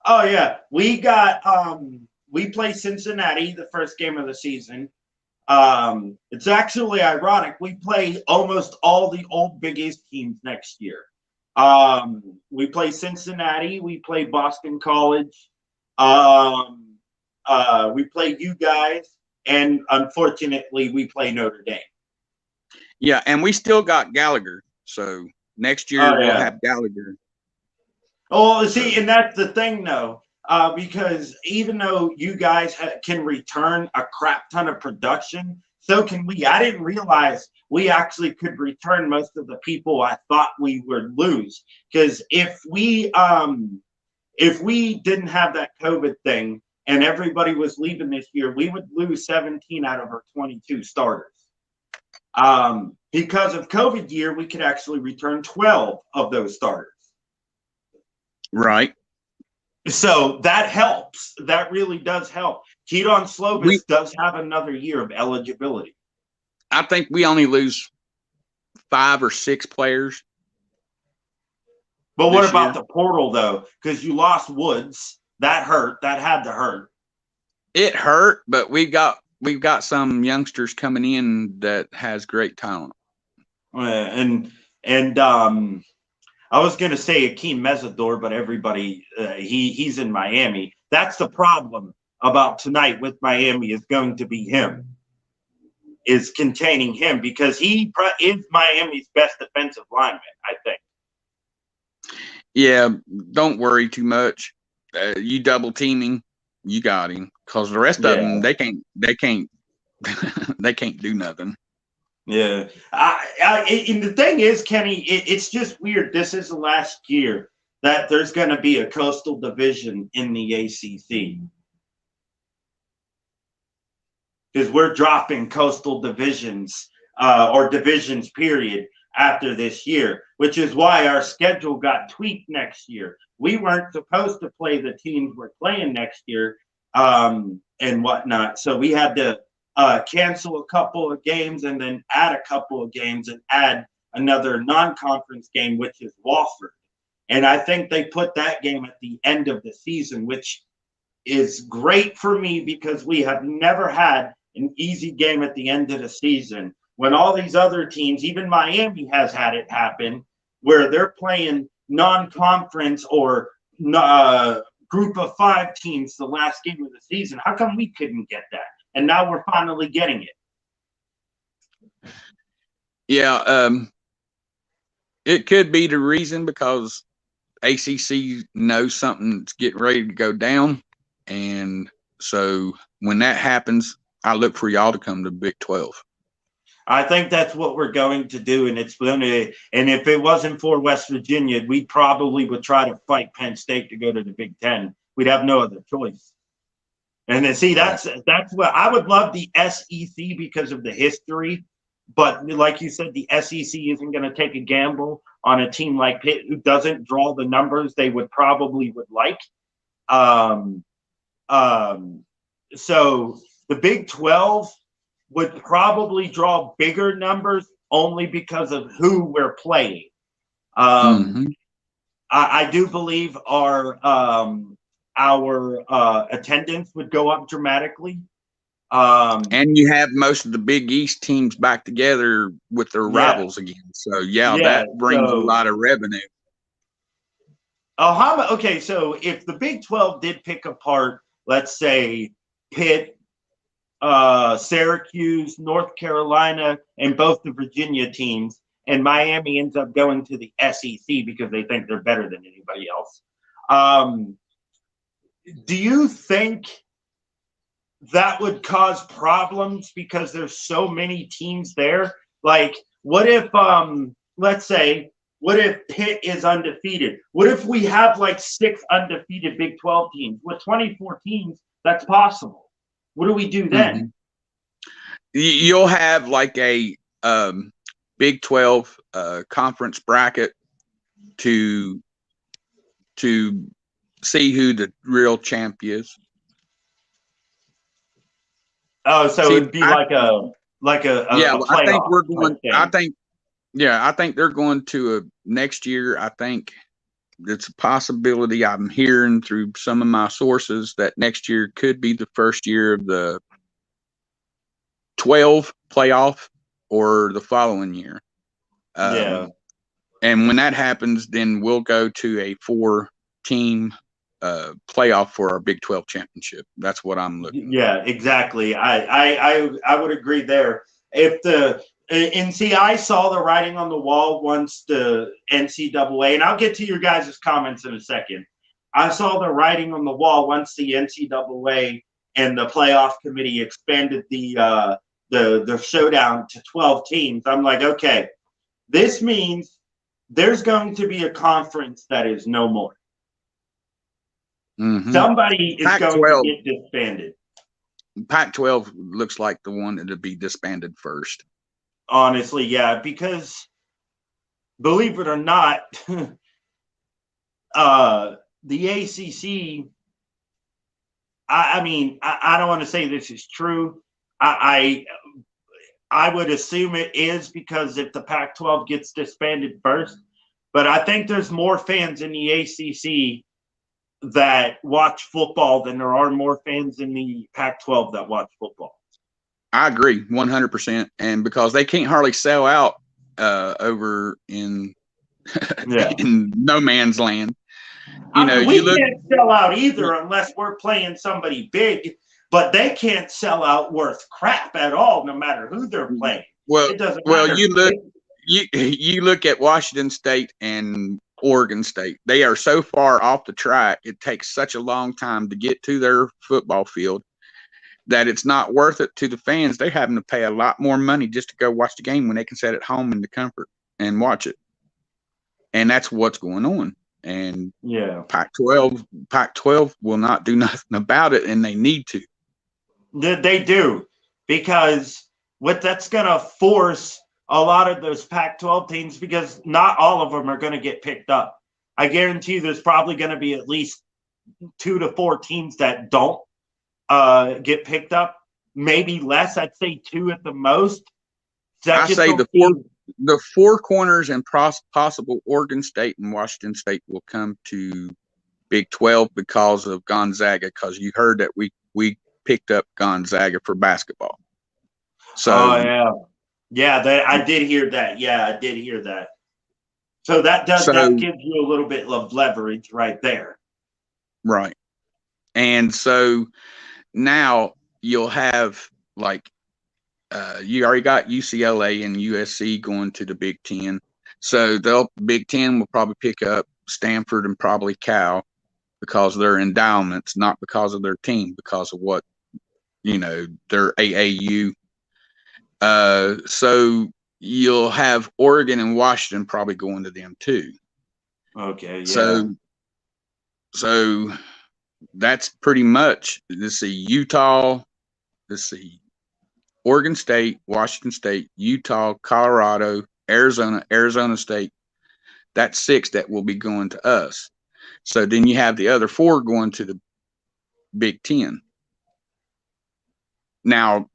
Oh yeah, we got we play Cincinnati the first game of the season. It's actually ironic. We play almost all the old Big East teams next year. We play Cincinnati. We play Boston College. We play you guys, and unfortunately, we play Notre Dame. Yeah, and we still got Gallagher. So next year we'll have Gallagher. Oh, see, and that's the thing, though, because even though you guys can return a crap ton of production, so can we. I didn't realize we actually could return most of the people I thought we would lose. Because if we didn't have that COVID thing and everybody was leaving this year, we would lose 17 out of our 22 starters. Because of COVID year, we could actually return 12 of those starters. Right. So that helps. That really does help. Keaton Slovis does have another year of eligibility. I think we only lose 5 or 6 players. But what about the portal, though? Because you lost Woods. That hurt. That had to hurt. It hurt, but we've got some youngsters coming in that has great talent. And I was going to say Akeem Mesidor, but everybody he's in Miami. That's the problem about tonight with Miami is going to be him. Is containing him because he is Miami's best defensive lineman, I think. Yeah, don't worry too much. You double teaming, you got him. Because the rest of them, they can't do nothing. Yeah. And the thing is, Kenny, it's just weird. This is the last year that there's going to be a coastal division in the ACC. Because we're dropping coastal divisions or divisions, period, after this year, which is why our schedule got tweaked next year. We weren't supposed to play the teams we're playing next year and whatnot. So we had to cancel a couple of games and then add a couple of games and add another non-conference game, which is Wofford. And I think they put that game at the end of the season, which is great for me because we have never had an easy game at the end of the season. when all these other teams, even Miami has had it happen, where they're playing non-conference or group of 5 teams the last game of the season. How come we couldn't get that? And now we're finally getting it. Yeah, it could be the reason because ACC knows something's getting ready to go down, and so when that happens, I look for y'all to come to Big 12. I think that's what we're going to do, and it's going to. And if it wasn't for West Virginia, we probably would try to fight Penn State to go to the Big Ten. We'd have no other choice. And then, see, that's what I would love the SEC because of the history. But like you said, the SEC isn't going to take a gamble on a team like Pitt who doesn't draw the numbers they would like. So the Big 12 would probably draw bigger numbers only because of who we're playing. I do believe our attendance would go up dramatically. And you have most of the Big East teams back together with their rivals again. So that brings a lot of revenue. Okay, so if the Big 12 did pick apart, let's say Pitt, Syracuse, North Carolina, and both the Virginia teams, and Miami ends up going to the SEC because they think they're better than anybody else. Do you think that would cause problems because there's so many teams there? Like, what if, let's say, what if Pitt is undefeated? What if we have like 6 undefeated Big 12 teams? With 24 teams, that's possible. What do we do then? You'll have like a Big 12 conference bracket to see who the real champ is. Oh, so it'd be like a playoff. I think we're going. I think they're going to next year. I think it's a possibility. I'm hearing through some of my sources that next year could be the first year of the 12 playoff or the following year. And when that happens, then we'll go to a 4-team playoff for our Big 12 championship. That's what I'm looking. Yeah, exactly. I would agree there. I saw the writing on the wall once the NCAA, and I'll get to your guys' comments in a second. I saw the writing on the wall once the NCAA and the playoff committee expanded the showdown to 12 teams. I'm like, okay, this means there's going to be a conference that is no more. Somebody is going to get disbanded. Pac-12 looks like the one that'll be disbanded first. Honestly, yeah, because believe it or not, the ACC, I don't want to say this is true. I would assume it is because if the Pac-12 gets disbanded first, but I think there's more fans in the ACC that watch football than there are more fans in the Pac-12 that watch football. I agree 100%. And because they can't hardly sell out over in in no man's land. We can't sell out either unless we're playing somebody big, but they can't sell out worth crap at all, no matter who they're playing. Well, it doesn't matter. You look at Washington State and Oregon State. They are so far off the track. It takes such a long time to get to their football field that it's not worth it to the fans. They're having to pay a lot more money just to go watch the game when they can sit at home in the comfort and watch it. And that's what's going on. And Pac-12 will not do nothing about it, and they need to. They do, because what that's going to force a lot of those Pac-12 teams, because not all of them are going to get picked up. I guarantee you there's probably going to be at least 2 to 4 teams that don't get picked up. Maybe less. I'd say 2 at the most. I say the 4 corners and possible Oregon State and Washington State will come to Big 12 because of Gonzaga, because you heard that we picked up Gonzaga for basketball. So Yeah, I did hear that. Yeah, I did hear that. So that gives you a little bit of leverage right there. Right. And so now you'll have like you already got UCLA and USC going to the Big Ten. So the Big Ten will probably pick up Stanford and probably Cal because of their endowments, not because of their team, because of what, their AAU. So you'll have Oregon and Washington probably going to them too. Okay, yeah. So that's pretty much, let's see, Utah, let's see, Oregon State, Washington State, Utah, Colorado, Arizona State. That's 6 that will be going to us. So then you have the other 4 going to the Big Ten. Now,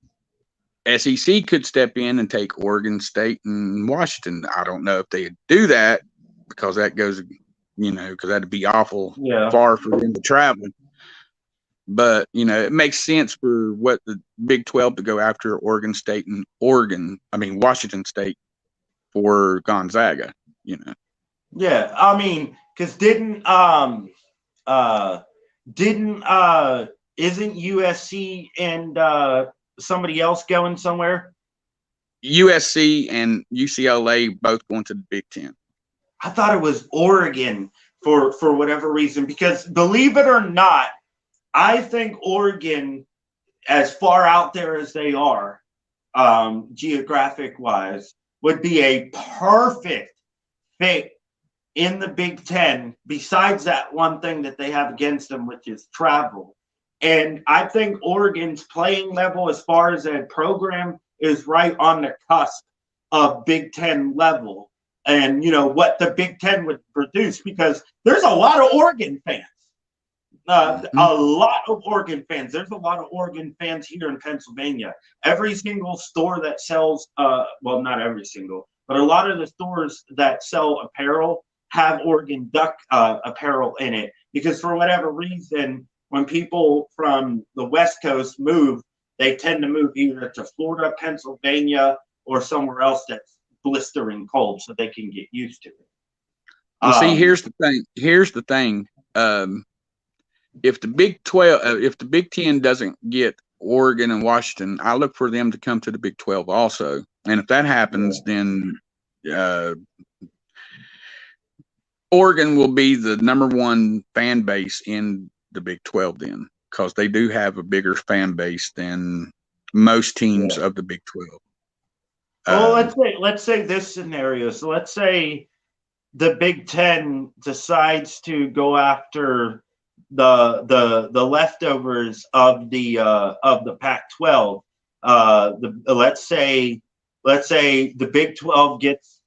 SEC could step in and take Oregon State and Washington. I don't know if they do that because that goes, because that'd be awful far for them to travel. But, it makes sense for what the Big 12 to go after Oregon State and Washington State for Gonzaga, Yeah, I mean, because isn't USC and somebody else going somewhere? USC and UCLA both going to the Big Ten. I thought it was Oregon for whatever reason, because believe it or not, I think Oregon, as far out there as they are, geographic wise, would be a perfect fit in the Big Ten, besides that one thing that they have against them, which is travel. And I think Oregon's playing level as far as a program is right on the cusp of Big Ten level. And, what the Big Ten would produce, because there's a lot of Oregon fans. A lot of Oregon fans. There's a lot of Oregon fans here in Pennsylvania. Every single store that sells, well, not every single, but a lot of the stores that sell apparel have Oregon Duck apparel in it, because for whatever reason, when people from the West Coast move, they tend to move either to Florida, Pennsylvania, or somewhere else that's blistering cold, so they can get used to it. Well, see, here's the thing. If the Big 12, if the Big Ten doesn't get Oregon and Washington, I look for them to come to the Big 12 also. And if that happens, then Oregon will be the #1 fan base in the Big 12 then, because they do have a bigger fan base than most teams of the Big 12. Well, let's say this scenario. So let's say the Big Ten decides to go after the leftovers of the Pac-12. Let's say the Big 12 gets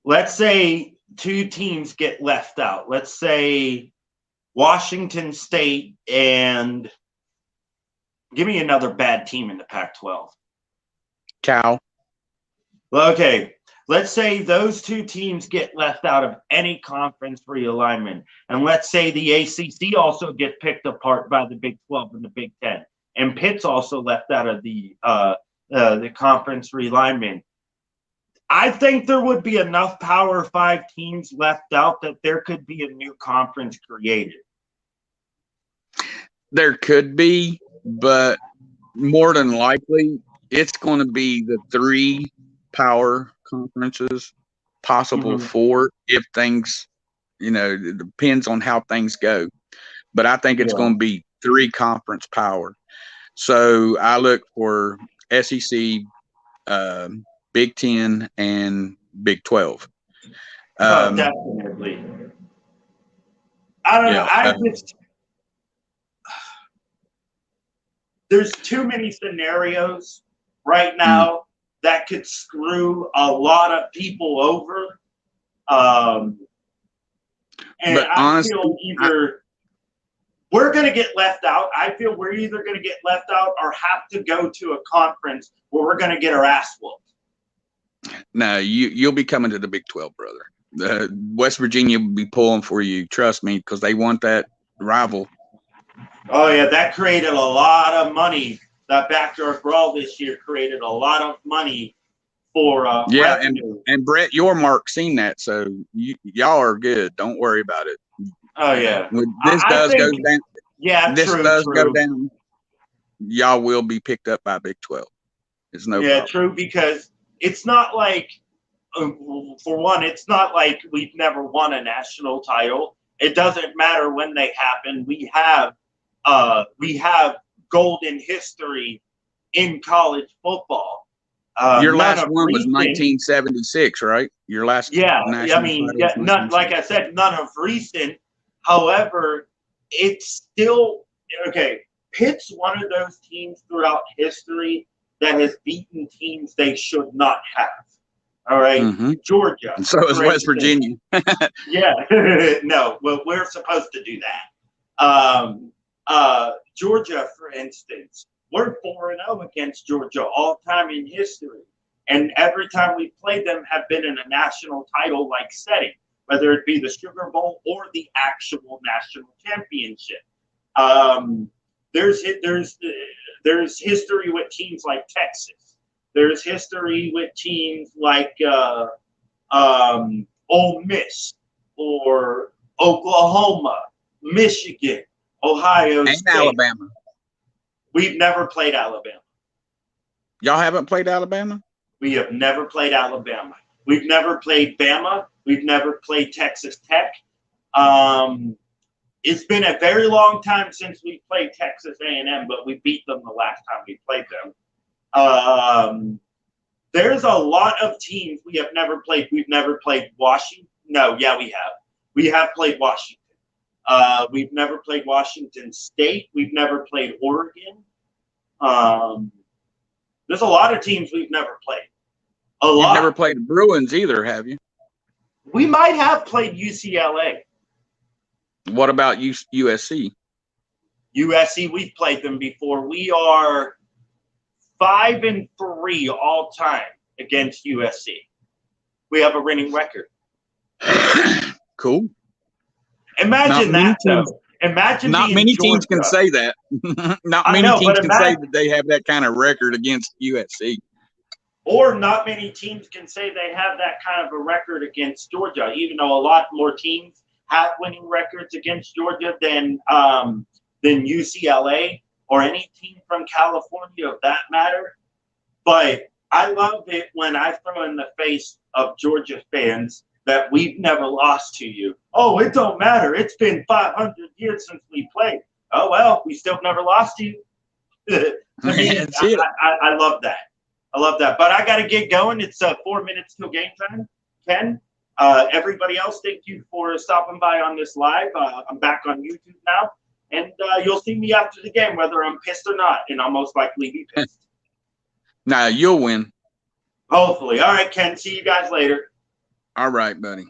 let's say 2 teams get left out. Let's say Washington State and give me another bad team in the Pac-12. Cal. Okay. Let's say those 2 teams get left out of any conference realignment. And let's say the ACC also gets picked apart by the Big 12 and the Big 10. And Pitt's also left out of the conference realignment. I think there would be enough Power 5 teams left out that there could be a new conference created. There could be, but more than likely, it's going to be the 3 power conferences, possible 4 if things, it depends on how things go. But I think it's going to be 3 conference power. So I look for SEC, Big 10, and Big 12. Definitely. I don't know. There's too many scenarios right now that could screw a lot of people over. And but honestly, I feel either we're going to get left out. I feel we're either going to get left out or have to go to a conference where we're going to get our ass whooped. No, you'll be coming to the Big 12, brother. West Virginia will be pulling for you. Trust me, because they want that rival. Oh, yeah, that created a lot of money that backyard brawl this year created a lot of money for revenue. and Brett Yormark seen that, so y'all are good. Don't worry about it. Oh yeah, when this go down. Yeah, this true, does true. go down. Y'all will be picked up by Big 12. It's no problem. True, because it's not like, for one, it's not like we've never won a national title. It doesn't matter when they happen. We have golden history in college football. Your last one was 1976, right? Your last none, like I said, none of recent. However, it's still okay. Pitt's one of those teams throughout history that has beaten teams they should not have. All right, Georgia. And so is West Virginia. Yeah, no, well, we're supposed to do that. Georgia, for instance, we're 4-0 against Georgia all time in history, and every time we played them have been in a national title like setting, whether it be the Sugar Bowl or the actual national championship. There's history with teams like Texas. There's history with teams like Ole Miss or Oklahoma, Michigan, Ohio and State. Alabama. We've never played Alabama. Y'all haven't played Alabama? We have never played Alabama. We've never played Bama. We've never played Texas Tech. It's been a very long time since we played Texas A&M, but we beat them the last time we played them. There's a lot of teams we have never played. We've never played Washington. No, yeah, we have. We have played Washington. We've never played Washington State. We've never played Oregon. There's a lot of teams we've never played. You've never played the Bruins either, have you? We might have played UCLA. What about USC? USC, we've played them before. We are 5-3 all time against USC. We have a winning record. Cool. Imagine that, though. Imagine not many teams can say that. Not many teams can say that they have that kind of record against USC. Or not many teams can say they have that kind of a record against Georgia, even though a lot more teams have winning records against Georgia than UCLA or any team from California of that matter. But I love it when I throw in the face of Georgia fans that we've never lost to you. Oh, it don't matter. It's been 500 years since we played. Oh, well, we still never lost to you. I love that. I love that. But I got to get going. It's 4 minutes till game time. Ken, everybody else, thank you for stopping by on this live. I'm back on YouTube now. And you'll see me after the game, whether I'm pissed or not. And I'll most likely be pissed. Nah, you'll win. Hopefully. All right, Ken. See you guys later. All right, buddy.